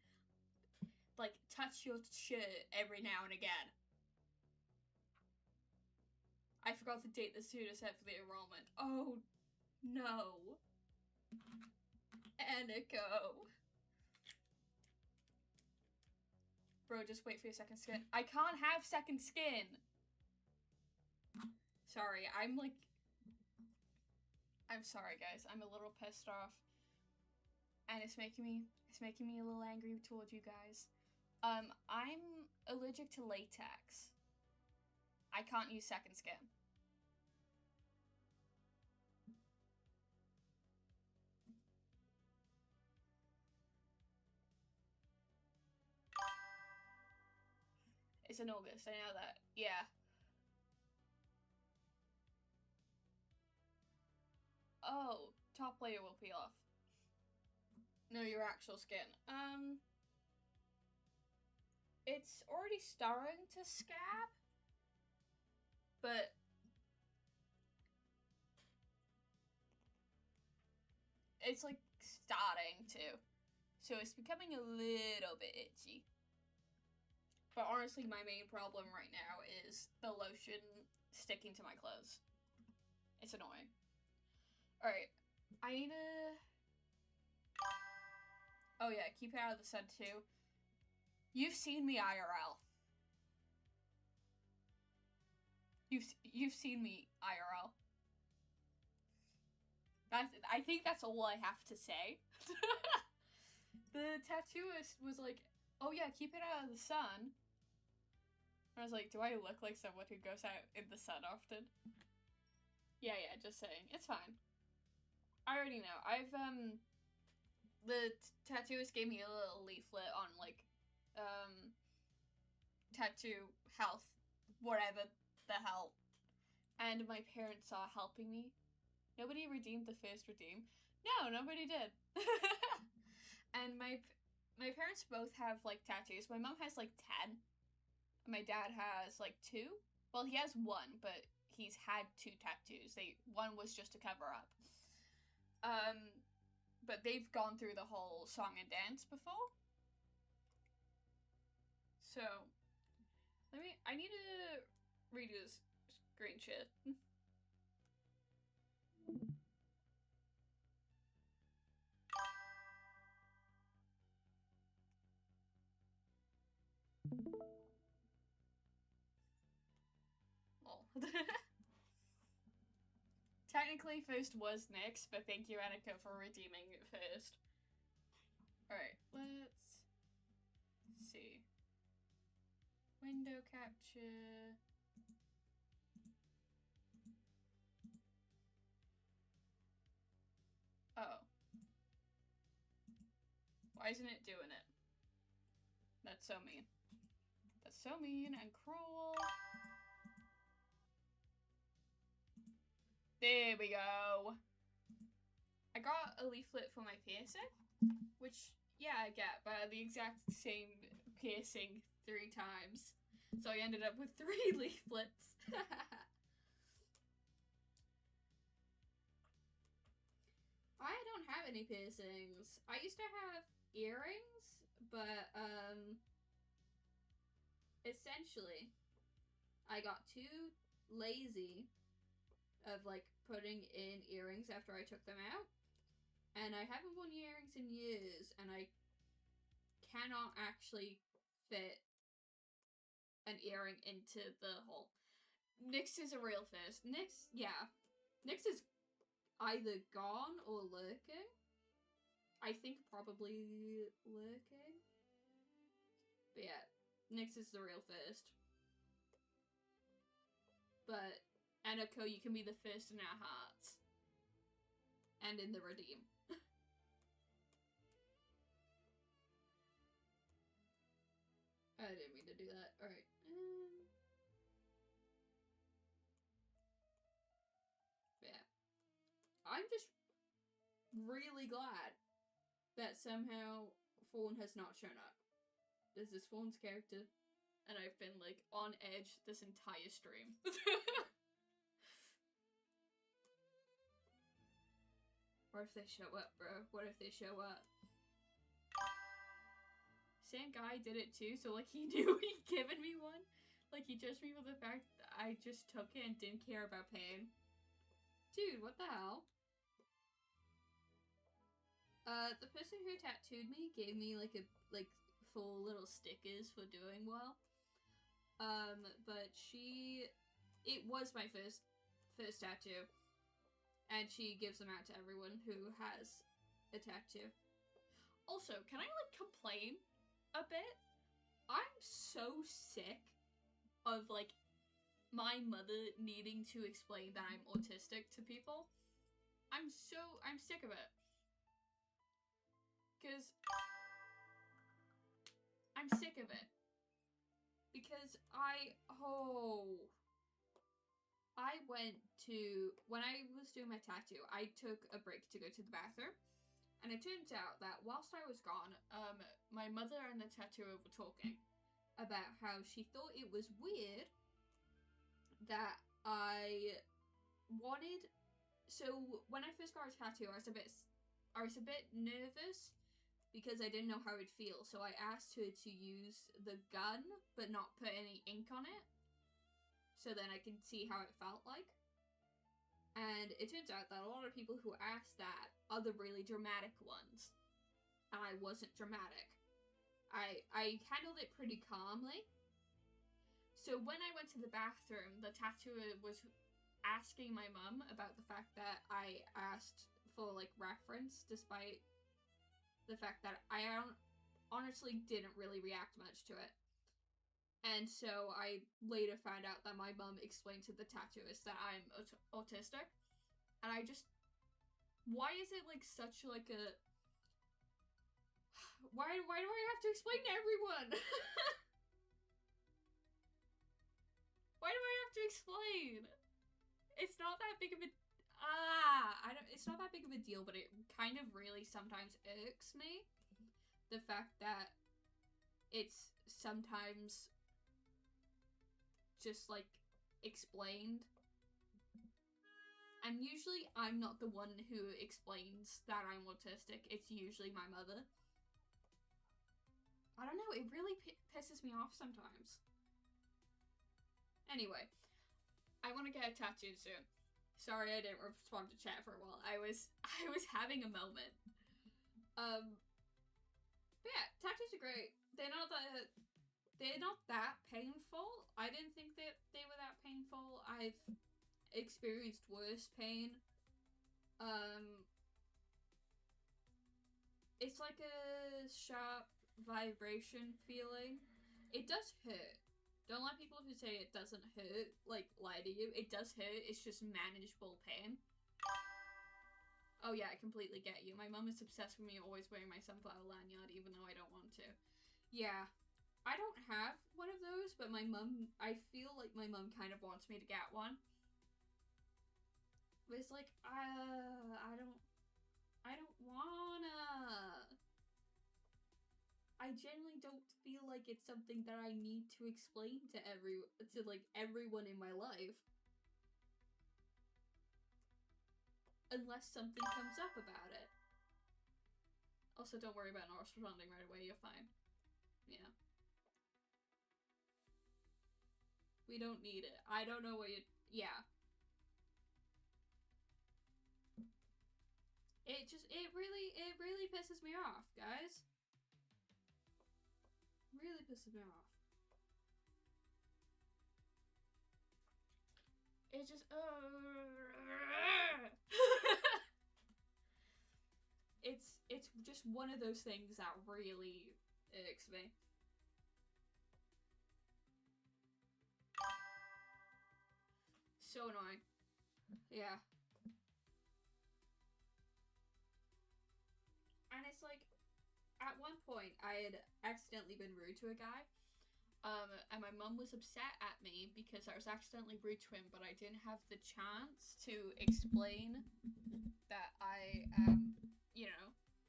S1: like, touch your shirt every now and again. I forgot to date the student set for the enrollment. Oh, no. Aniko. Bro, just wait for your second skin. I can't have second skin. Sorry, I'm sorry, guys. I'm a little pissed off. And it's making me a little angry towards you guys. I'm allergic to latex. I can't use second skin. It's in August, I know that. Yeah. Oh, top layer will peel off. No, your actual skin. It's already starting to scab, but it's like starting to. So it's becoming a little bit itchy. But honestly, my main problem right now is the lotion sticking to my clothes. It's annoying. Alright, I need to... Oh yeah, keep it out of the sun too. You've seen me IRL. You've seen me IRL. I think that's all I have to say. The tattooist was like, oh yeah, keep it out of the sun. I was like, do I look like someone who goes out in the sun often? Yeah, just saying. It's fine. I already know. The tattooist gave me a little leaflet on, like, tattoo health, whatever the hell. And my parents are helping me. Nobody redeemed the first redeem. No, nobody did. And my parents both have, like, tattoos. My mom has, like, 10. My dad has, like, 2. Well, he has 1, but he's had 2 tattoos. One was just a cover-up. But they've gone through the whole song and dance before. So, I need to redo this screen shit. Technically, first was Nyx, but thank you, Annika, for redeeming it first. Alright, let's see. Window capture. Oh. Why isn't it doing it? That's so mean. That's so mean and cruel. There we go. I got a leaflet for my piercing, which, yeah, I get, but the exact same piercing 3 times. So I ended up with 3 leaflets. I don't have any piercings. I used to have earrings, but, essentially, I got too lazy of, like, putting in earrings after I took them out. And I haven't worn earrings in years, and I cannot actually fit an earring into the hole. Nyx is a real fist. Nyx is
S2: either gone or lurking. I think probably lurking. But yeah, Nyx is the real first. But Anako, you can be the first in our hearts. And in the redeem. I didn't mean to do that. Alright. Yeah. I'm just really glad that somehow Fawn has not shown up. This is Fawn's character, and I've been, like, on edge this entire stream. What if they show up, bro? What if they show up? Same guy did it too, so, like, he knew he'd given me one. Like, he judged me for the fact that I just took it and didn't care about pain. Dude, what the hell? The person who tattooed me gave me, like, full little stickers for doing well. But it was my first tattoo. And she gives them out to everyone who has a tattoo. Also, can I, like, complain a bit? I'm so sick of, like, my mother needing to explain that I'm autistic to people. I'm sick of it. Because I'm sick of it. Because when I was doing my tattoo, I took a break to go to the bathroom. And it turns out that whilst I was gone, my mother and the tattooer were talking about how she thought it was weird that I wanted... So, when I first got a tattoo, I was a bit nervous because I didn't know how it would feel. So I asked her to use the gun, but not put any ink on it. So then I could see how it felt like. And it turns out that a lot of people who ask that are the really dramatic ones. And I wasn't dramatic. I handled it pretty calmly. So when I went to the bathroom, the tattooer was asking my mum about the fact that I asked for, like, reference, despite the fact that I honestly didn't really react much to it. And so I later found out that my mum explained to the tattooist that I'm autistic. And I just... Why is it, like, such, like, a... Why do I have to explain to everyone? Why do I have to explain? It's not that big of a... It's not that big of a deal, but it kind of really sometimes irks me. The fact that it's sometimes just, like, explained. And usually I'm not the one who explains that I'm autistic. It's usually my mother. I don't know, it really pisses me off sometimes. Anyway, I want to get a tattoo soon. Sorry I didn't respond to chat for a while. I was having a moment. But yeah, tattoos are great. They're not that painful. I didn't think that they were that painful. I've experienced worse pain. It's like a sharp vibration feeling. It does hurt. Don't let people who say it doesn't hurt, like, lie to you. It does hurt. It's just manageable pain. Oh yeah, I completely get you. My mum is obsessed with me always wearing my sunflower lanyard, even though I don't want to. Yeah. I don't have one of those, but my mum, I feel like my mum kind of wants me to get one. But it's like, I don't wanna. I genuinely don't feel like it's something that I need to explain to everyone in my life. Unless something comes up about it. Also, don't worry about not responding right away, you're fine. Yeah. We don't need it. I don't know what you... Yeah. It really pisses me off, guys. Really pisses me off. It just... it's just one of those things that really irks me. So annoying. Yeah. And it's like, at one point, I had accidentally been rude to a guy. And my mum was upset at me because I was accidentally rude to him, but I didn't have the chance to explain that I am,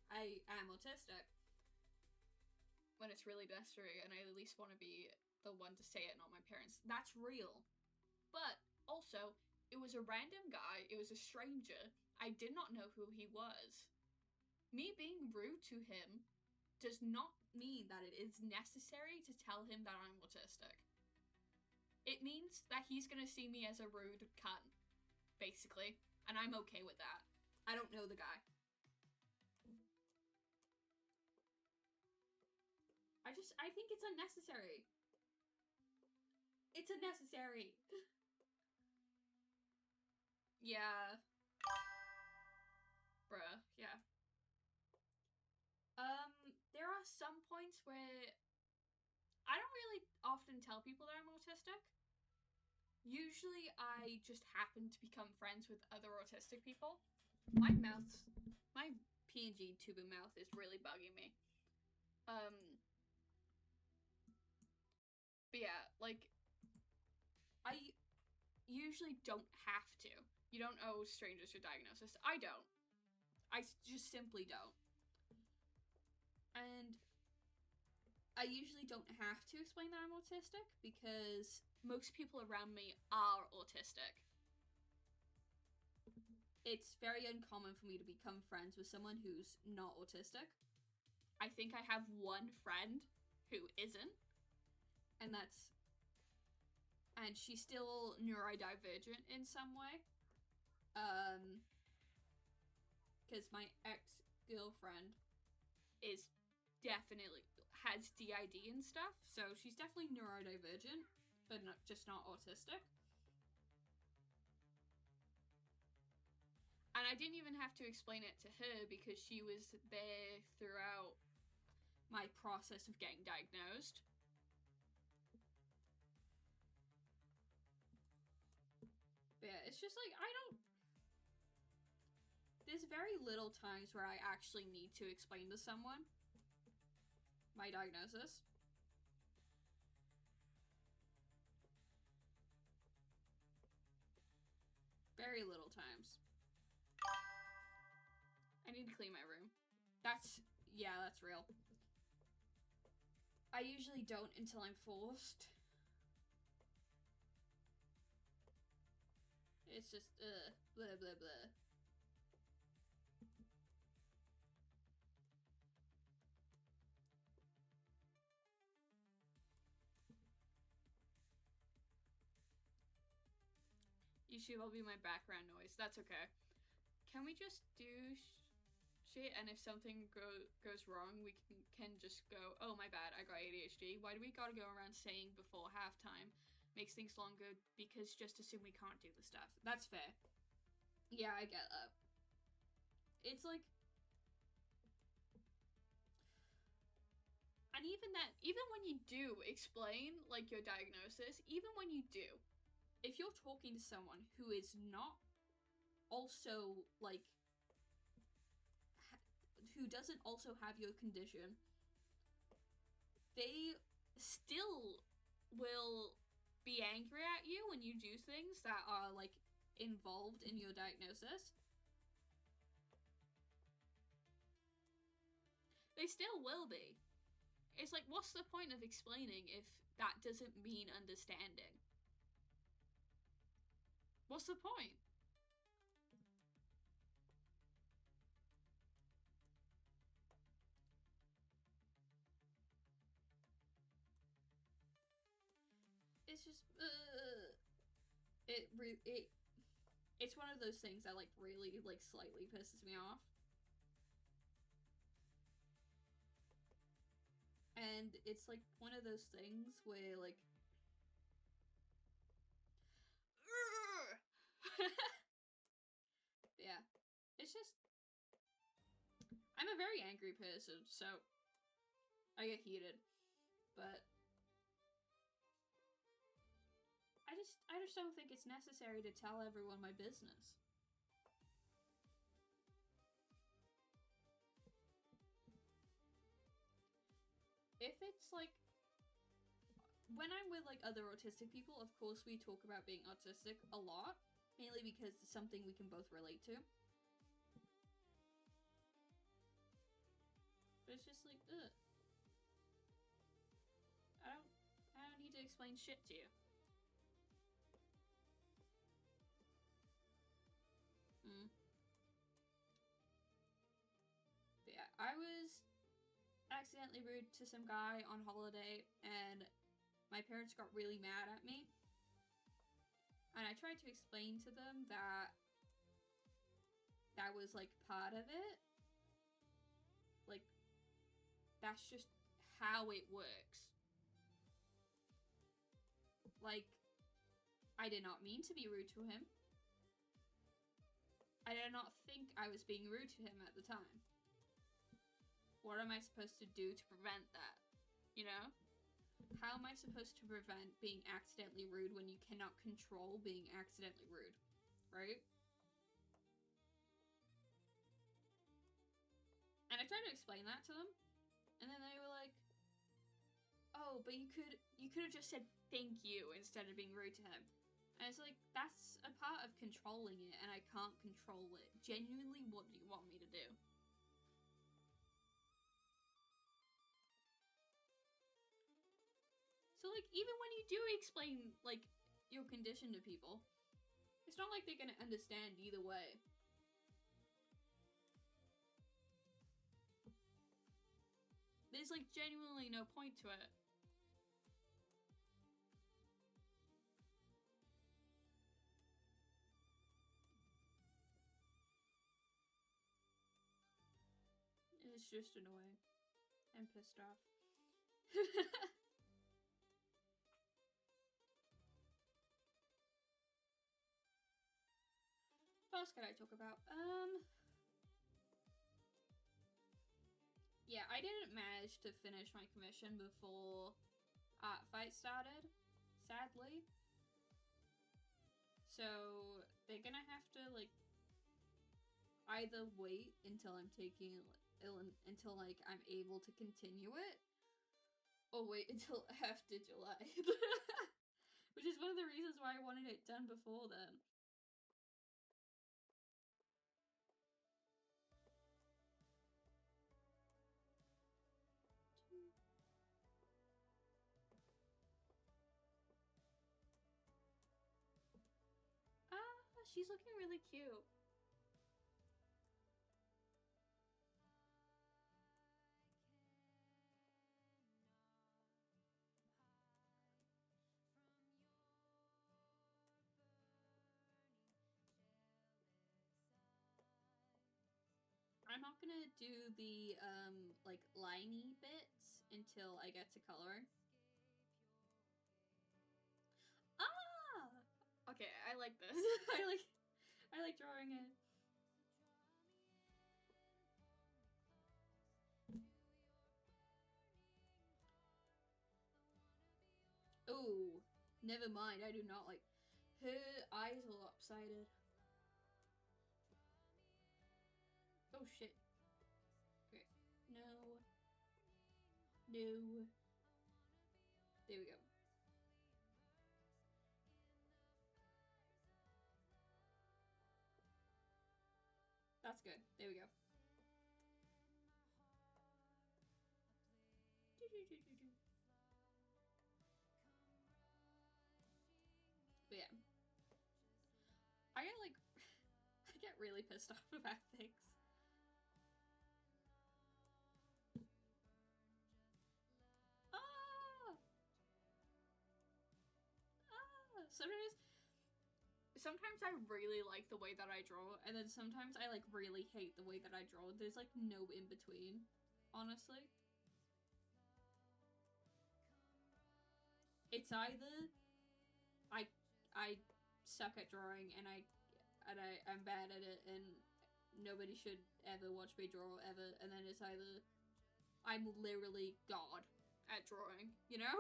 S2: I am autistic. When it's really necessary, and I at least want to be the one to say it, not my parents. That's real. But also, it was a random guy, it was a stranger. I did not know who he was. Me being rude to him does not mean that it is necessary to tell him that I'm autistic. It means that he's gonna see me as a rude cunt, basically, and I'm okay with that. I don't know the guy. I think it's unnecessary. It's unnecessary. Yeah. Bruh, yeah. There are some points where I don't really often tell people that I'm autistic. Usually I just happen to become friends with other autistic people. My PNG tubing mouth is really bugging me. But yeah, like, I usually don't have to. You don't owe strangers your diagnosis. I don't. I just simply don't. And I usually don't have to explain that I'm autistic because most people around me are autistic. It's very uncommon for me to become friends with someone who's not autistic. I think I have one friend who isn't. And she's still neurodivergent in some way. Because my ex-girlfriend is definitely has DID and stuff, so she's definitely neurodivergent, but just not autistic. And I didn't even have to explain it to her because she was there throughout my process of getting diagnosed. But yeah, it's just like, there's very little times where I actually need to explain to someone my diagnosis. Very little times. I need to clean my room. That's real. I usually don't until I'm forced. It's just, blah, blah, blah. YouTube will be my background noise. That's okay. Can we just do shit, and if something goes wrong, we can just go, oh my bad, I got ADHD. Why do we gotta go around saying before halftime? Makes things longer because just assume we can't do the stuff. That's fair. Yeah, I get that. It's like, and even when you do explain like your diagnosis, even when you do, if you're talking to someone who is not also like who doesn't also have your condition, they still will be angry at you when you do things that are like involved in your diagnosis. They still will be. It's like, what's the point of explaining if that doesn't mean understanding? What's the point? It's just, it's one of those things that like really like slightly pisses me off. And it's like one of those things where like yeah, it's just, I'm a very angry person, so I get heated. But I just don't think it's necessary to tell everyone my business. If it's like, when I'm with like other autistic people, of course we talk about being autistic a lot, mainly because it's something we can both relate to. But it's just like, ugh. I don't need to explain shit to you. But yeah, I was accidentally rude to some guy on holiday, and my parents got really mad at me. And I tried to explain to them that that was like part of it. Like, that's just how it works. Like, I did not mean to be rude to him. I did not think I was being rude to him at the time. What am I supposed to do to prevent that? You know? How am I supposed to prevent being accidentally rude when you cannot control being accidentally rude? Right? And I tried to explain that to them, and then they were like, oh, but you could have just said thank you instead of being rude to him. And it's like, that's a part of controlling it, and I can't control it. Genuinely, what do you want me to do? So, like, even when you do explain, like, your condition to people, it's not like they're gonna understand either way. There's, like, genuinely no point to it. It's just annoying. I'm pissed off. What else could I talk about? Yeah, I didn't manage to finish my commission before Artfight started, sadly. So they're gonna have to like either wait until I'm taking until like I'm able to continue it, or wait until after July. Which is one of the reasons why I wanted it done before then. She's looking really cute. I'm not gonna do the, like, liney bits until I get to coloring. Ah! Okay, I like this. I like drawing it. Oh, never mind. I do not like. Her eyes are lopsided. Oh shit. Okay. No. No. There we go. That's good. There we go. But yeah. I get like I get really pissed off about things. Sometimes I really like the way that I draw, and then sometimes I like really hate the way that I draw. There's like no in between, honestly. It's either I suck at drawing and I'm bad at it and nobody should ever watch me draw ever, and then it's either I'm literally God at drawing, you know?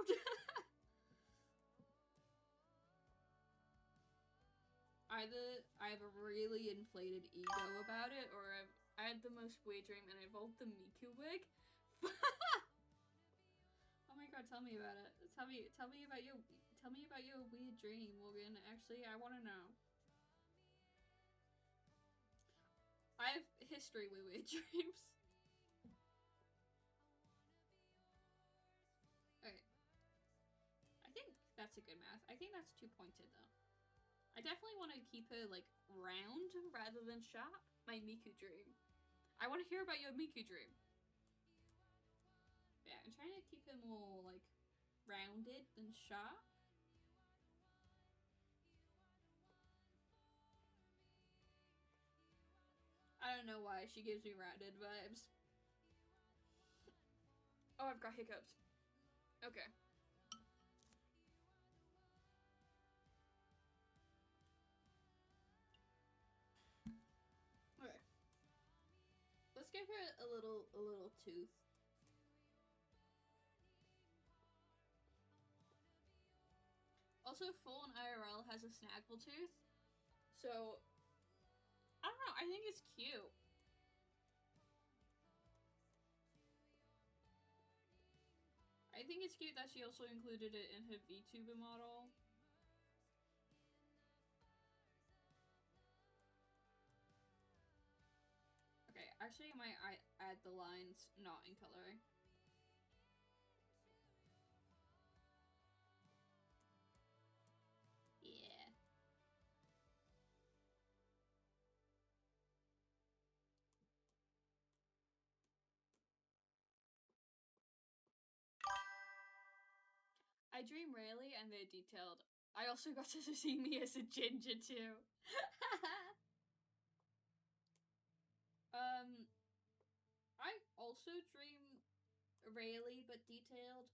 S2: Either I have a really inflated ego about it, or I had the most weird dream and I evolved the Miku wig. Oh my god, tell me about it. Tell me about your weird dream, Morgan. Actually, I want to know. I have history with weird dreams. Okay. I think that's a good math. I think that's 2 pointed though. I definitely want to keep her like round rather than sharp. My Miku dream. I want to hear about your Miku dream. Yeah, I'm trying to keep her more like rounded than sharp. I don't know why she gives me rounded vibes. Oh, I've got hiccups. Okay. Okay. Let's give her a little tooth. Also, full on IRL has a snaggle tooth. So, I don't know, I think it's cute. I think it's cute that she also included it in her VTuber model. Okay, actually I might add the lines not in coloring. Yeah. I dream rarely and they're detailed. I also got to see me as a ginger too. I also dream rarely but detailed.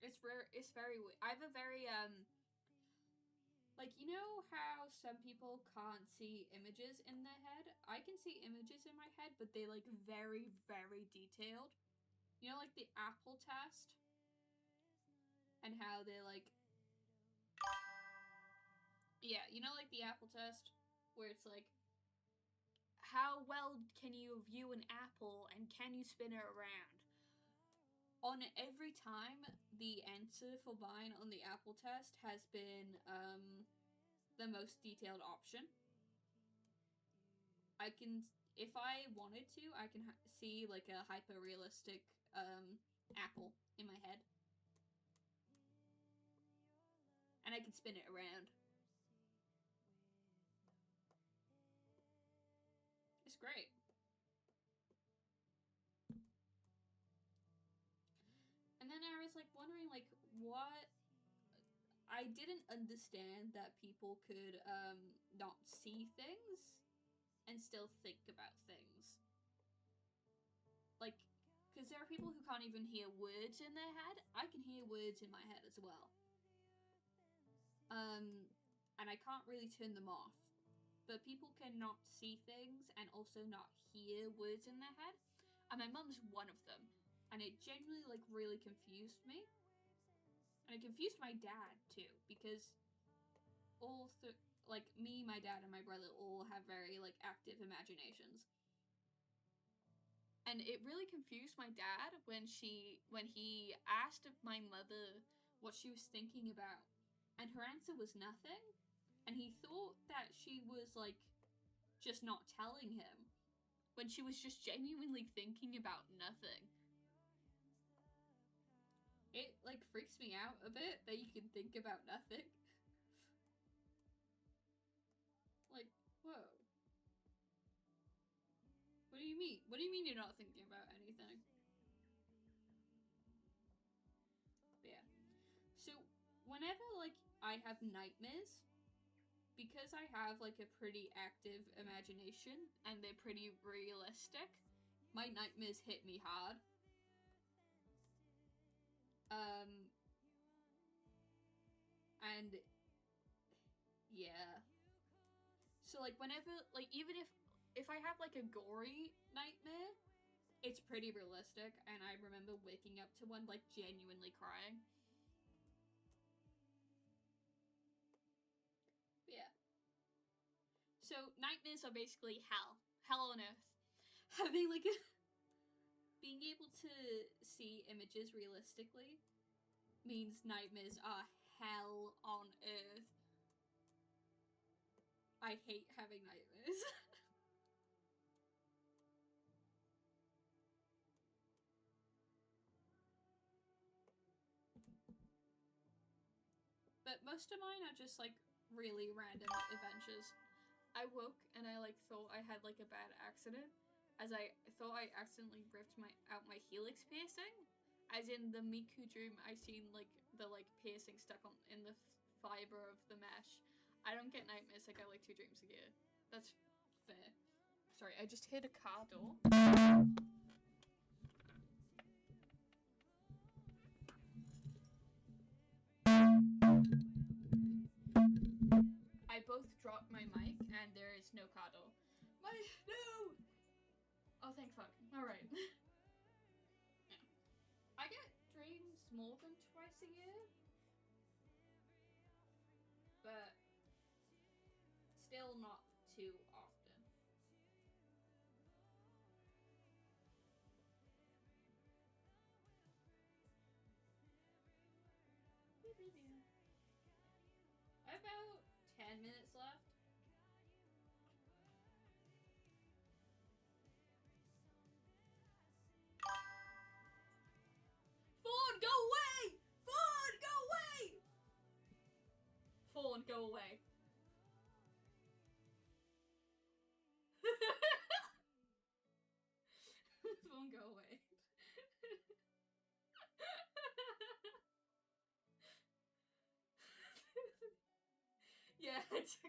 S2: It's rare. It's very weird. I have a very like, you know how some people can't see images in their head? I can see images in my head, but they're like very, very detailed. You know, like the Apple test? And how they're like, yeah, you know, like the Apple test where it's like, how well can you view an apple and can you spin it around? On every time, the answer for mine on the Apple test has been the most detailed option. I can, if I wanted to, I can see like a hyper-realistic apple in my head. And I can spin it around. It's great. And then I was like wondering like what I didn't understand that people could not see things and still think about things. Like, because there are people who can't even hear words in their head. I can hear words in my head as well. And I can't really turn them off. But people cannot see things and also not hear words in their head. And my mum's one of them. And it genuinely, like, really confused me. And it confused my dad, too. Because like, me, my dad, and my brother all have very, like, active imaginations. And it really confused my dad when he asked my mother what she was thinking about. And her answer was nothing. And he thought that she was, like, just not telling him. When she was just genuinely thinking about nothing. It, like, freaks me out a bit that you can think about nothing. Like, whoa. What do you mean? What do you mean you're not thinking about anything? But yeah. So, whenever, like, I have nightmares, because I have, like, a pretty active imagination, and they're pretty realistic, my nightmares hit me hard. And, yeah. So, like, whenever, like, even if if I have like a gory nightmare, it's pretty realistic, and I remember waking up to one like genuinely crying. But yeah. So nightmares are basically hell on earth. Having like being able to see images realistically means nightmares are hell on earth. I hate having nightmares. But most of mine are just like really random adventures. I woke and I like thought I had like a bad accident, as I thought I accidentally ripped out my helix piercing. As in the Miku dream, I seen like the piercing stuck on in the fiber of the mesh. I don't get nightmares. I get like 2 dreams a year. That's fair. Sorry, I just hit a car door. I both dropped my mic and there is no car door. No! Oh, thank fuck. Alright. Yeah. I get dreams more than twice a year. But still not too often. About 10 minutes left. Fawn, go away! Fawn, go away! Fawn, go away. Fawn, go away. Yeah, it's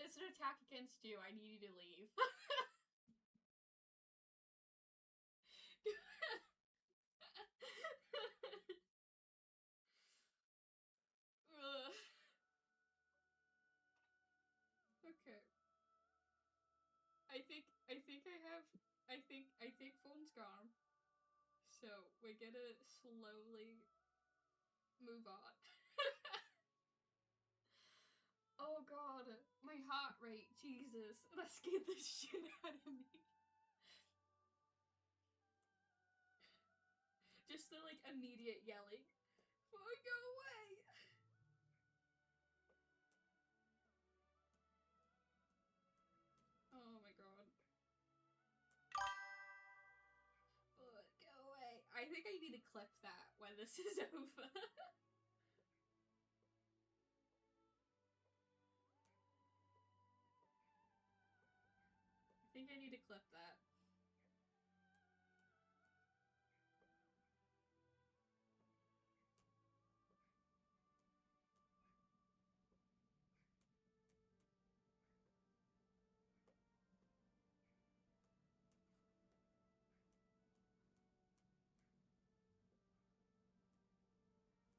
S2: it's an attack against you. I need you to leave. Okay. I think Phone's gone. So we're gonna slowly move on. Oh god, my heart rate, Jesus, that scared the shit out of me. Just the like immediate yelling. Phone, go away! Oh my god. Phone, go away. I think I need to clip that when this is over. I think I need to clip that.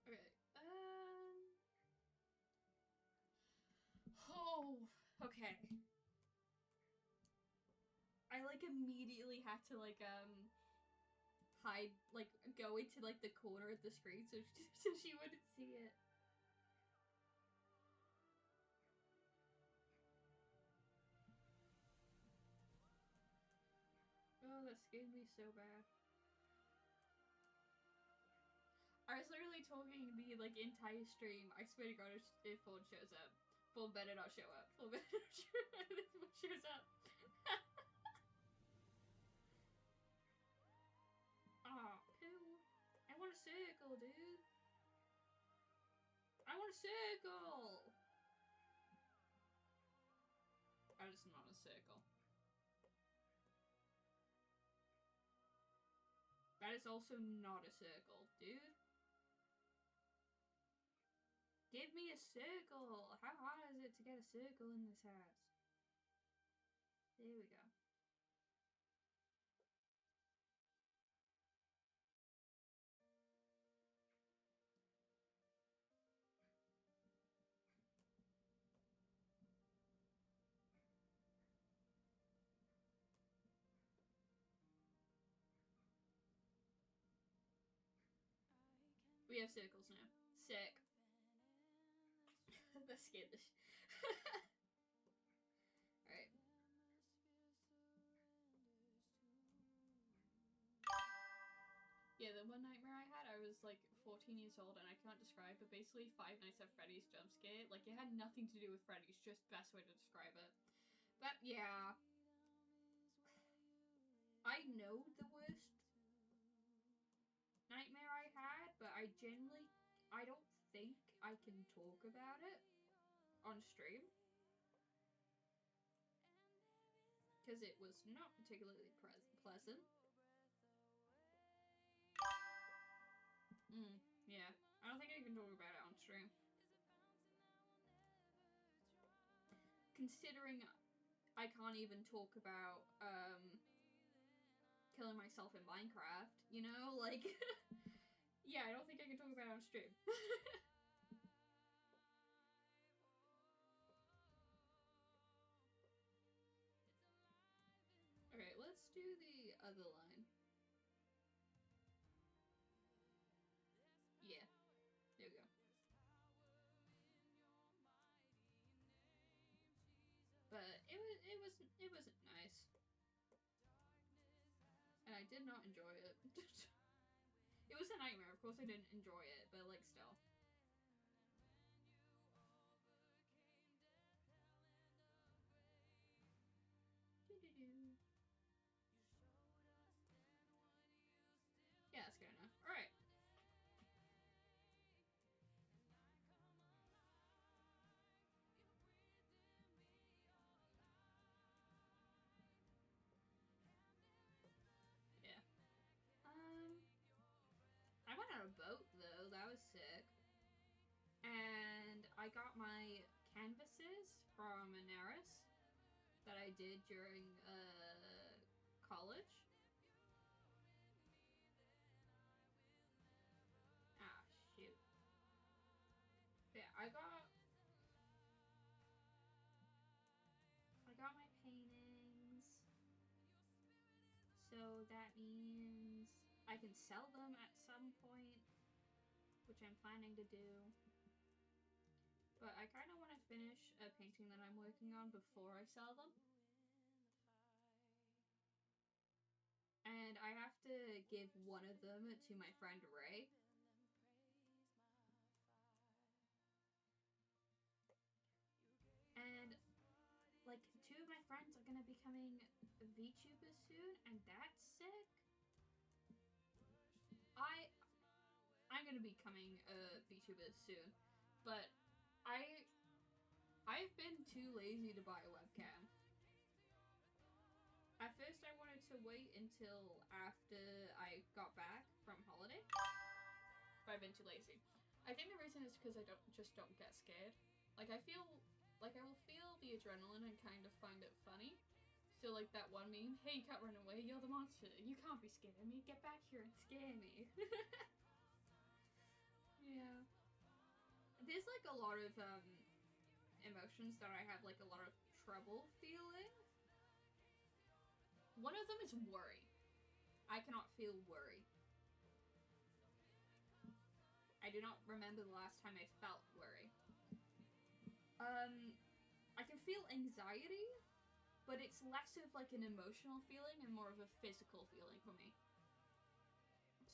S2: Okay. Oh, okay. I like immediately had to like hide, like go into like the corner of the screen so she wouldn't see it. Oh, that scared me so bad. I was literally talking the like entire stream. I swear to God, if Ford shows up, Ford better not show up. Ford better not show up. If Ford shows up. Aw, poo. I want a circle, dude. I want a circle. That is not a circle. That is also not a circle, dude. Give me a circle! How hard is it to get a circle in this house? There we go. We have circles now. Sick. That scared the Alright. Yeah, the one nightmare I had, I was like 14 years old and I can't describe, but basically Five Nights at Freddy's jump scare. Like, it had nothing to do with Freddy's, just best way to describe it. But yeah. I know the worst nightmare I had, but I don't think I can talk about it on stream. Because it was not particularly pleasant. Yeah. I don't think I can talk about it on stream. Considering I can't even talk about, killing myself in Minecraft, you know? Like, yeah, I don't think I can talk about it on stream. Okay, let's do the other line. Yeah, there we go. But it wasn't nice. And I did not enjoy it. It was a nightmare, of course I didn't enjoy it, but like still. Yeah, that's good enough. Alright. Yeah. I went on a boat though, that was sick. And I got my canvases from Anaris that I did during college. Ah, shoot. Yeah, I got my paintings. So that means I can sell them at some point, which I'm planning to do. But I kind of want to finish a painting that I'm working on before I sell them. And I have to give one of them to my friend Ray. And, like, 2 of my friends are gonna be becoming VTubers soon, and that's sick. I'm gonna be becoming a VTuber soon, but I've been too lazy to buy a webcam. At first I wanted to wait until after I got back from holiday, but I've been too lazy. I think the reason is because I don't get scared. Like, I feel like I will feel the adrenaline and kind of find it funny. So like that one meme, hey, you can't run away, you're the monster, you can't be scared of me, get back here and scare me. Yeah. There's like a lot of emotions that I have like a lot of trouble feeling. One of them is worry. I cannot feel worry. I do not remember the last time I felt worry. I can feel anxiety, but it's less of like an emotional feeling and more of a physical feeling for me.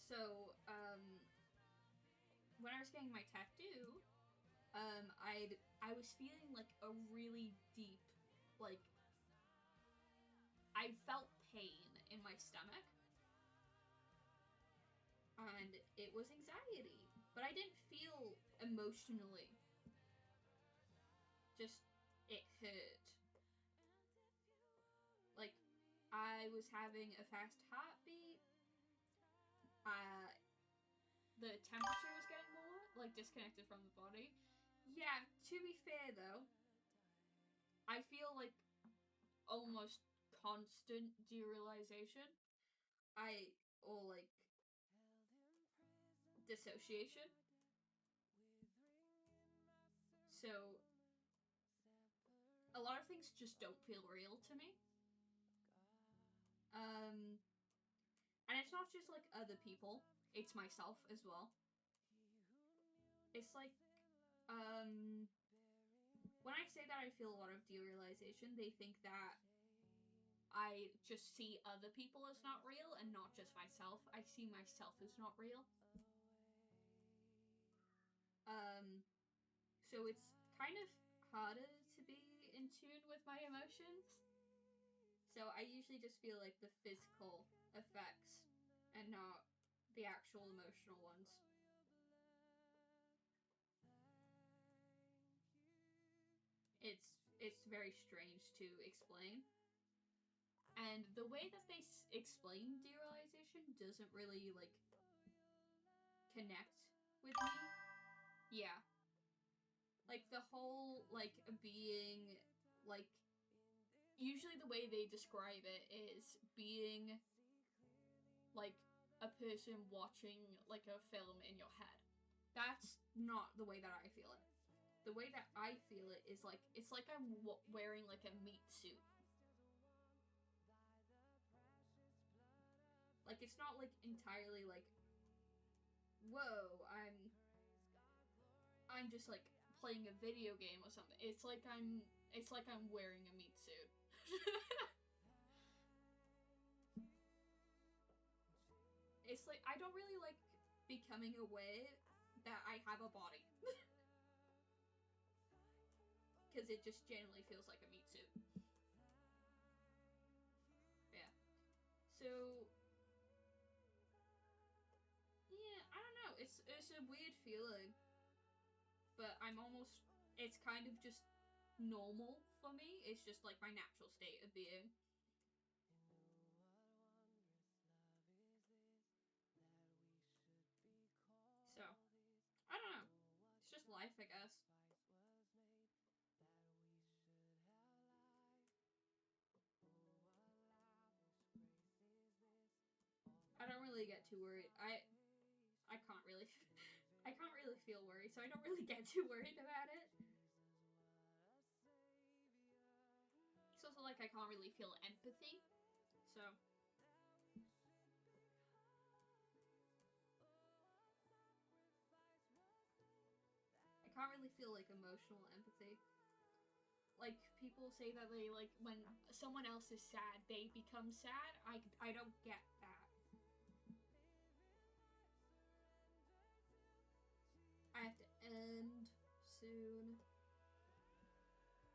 S2: So, when I was getting my tattoo, I was feeling like a really deep, like, I felt pain in my stomach. And it was anxiety, but I didn't feel emotionally. Just, it hurt. Like, I was having a fast heartbeat. The temperature was getting more, like, disconnected from the body. Yeah, to be fair though, I feel like almost constant derealization. Or like dissociation. So a lot of things just don't feel real to me. And it's not just like other people, it's myself as well. it's like, when I say that I feel a lot of derealization, they think that I just see other people as not real and not just myself. I see myself as not real. So it's kind of harder to be in tune with my emotions. So I usually just feel like the physical effects and not the actual emotional ones. It's very strange to explain. And the way that they explain derealization doesn't really, like, connect with me. Yeah. Like, the whole, like, being, like, usually the way they describe it is being, like, a person watching, like, a film in your head. That's not the way that I feel it. The way that I feel it is, like, it's like I'm wearing, like, a meat suit. Like, it's not, like, entirely, like, whoa, I'm just, like, playing a video game or something. It's like I'm wearing a meat suit. It's like, I don't really like becoming aware that I have a body. Because it just generally feels like a meat suit. Yeah. So, yeah, I don't know. It's a weird feeling. But it's kind of just normal for me. It's just like my natural state of being. So, I don't know. It's just life, I guess. I don't really get too worried. I can't really I can't really feel worried, so I don't really get too worried about it. It's also like I can't really feel empathy, so I can't really feel like emotional empathy. Like, people say that they, like, when someone else is sad, they become sad. I don't get that. I have to end soon.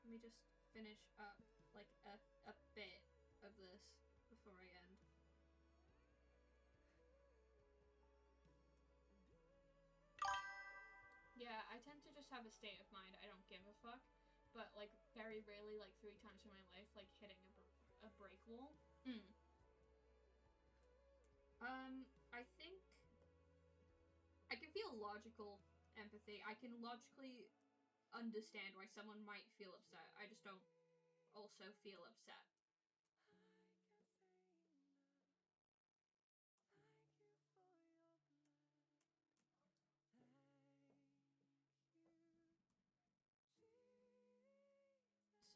S2: Let me just finish up, like, a bit of this before I end. Yeah, I tend to just have a state of mind, I don't give a fuck. But, like, very rarely, like, 3 times in my life, like, hitting a break wall. I think I can feel logical empathy. I can logically understand why someone might feel upset. I just don't also feel upset.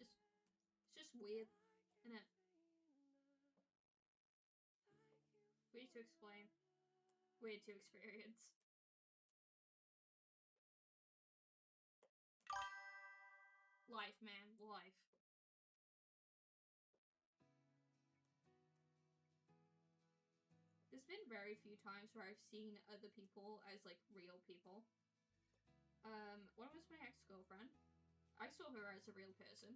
S2: It's just weird, isn't it? Weird to explain. Weird to experience. Life, man. Life. There's been very few times where I've seen other people as, like, real people. One was my ex-girlfriend. I saw her as a real person.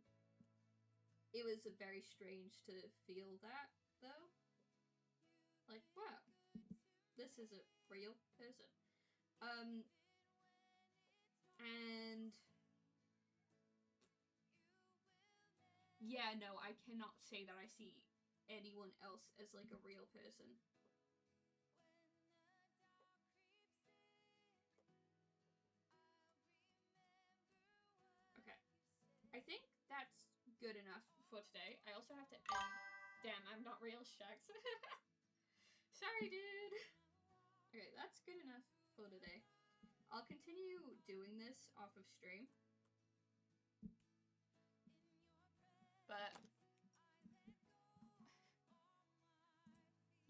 S2: It was very strange to feel that, though. Like, wow, this is a real person. And yeah, no, I cannot say that I see anyone else as, like, a real person. Okay. I think that's good enough for today. I also have to end. Damn, I'm not real, shucks. Sorry, dude. Okay, that's good enough for today. I'll continue doing this off of stream. But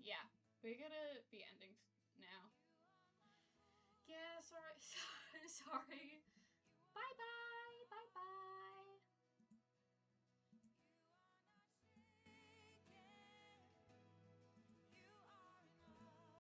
S2: yeah, we're gonna be ending now. Yeah, sorry.
S1: Sorry. Bye bye.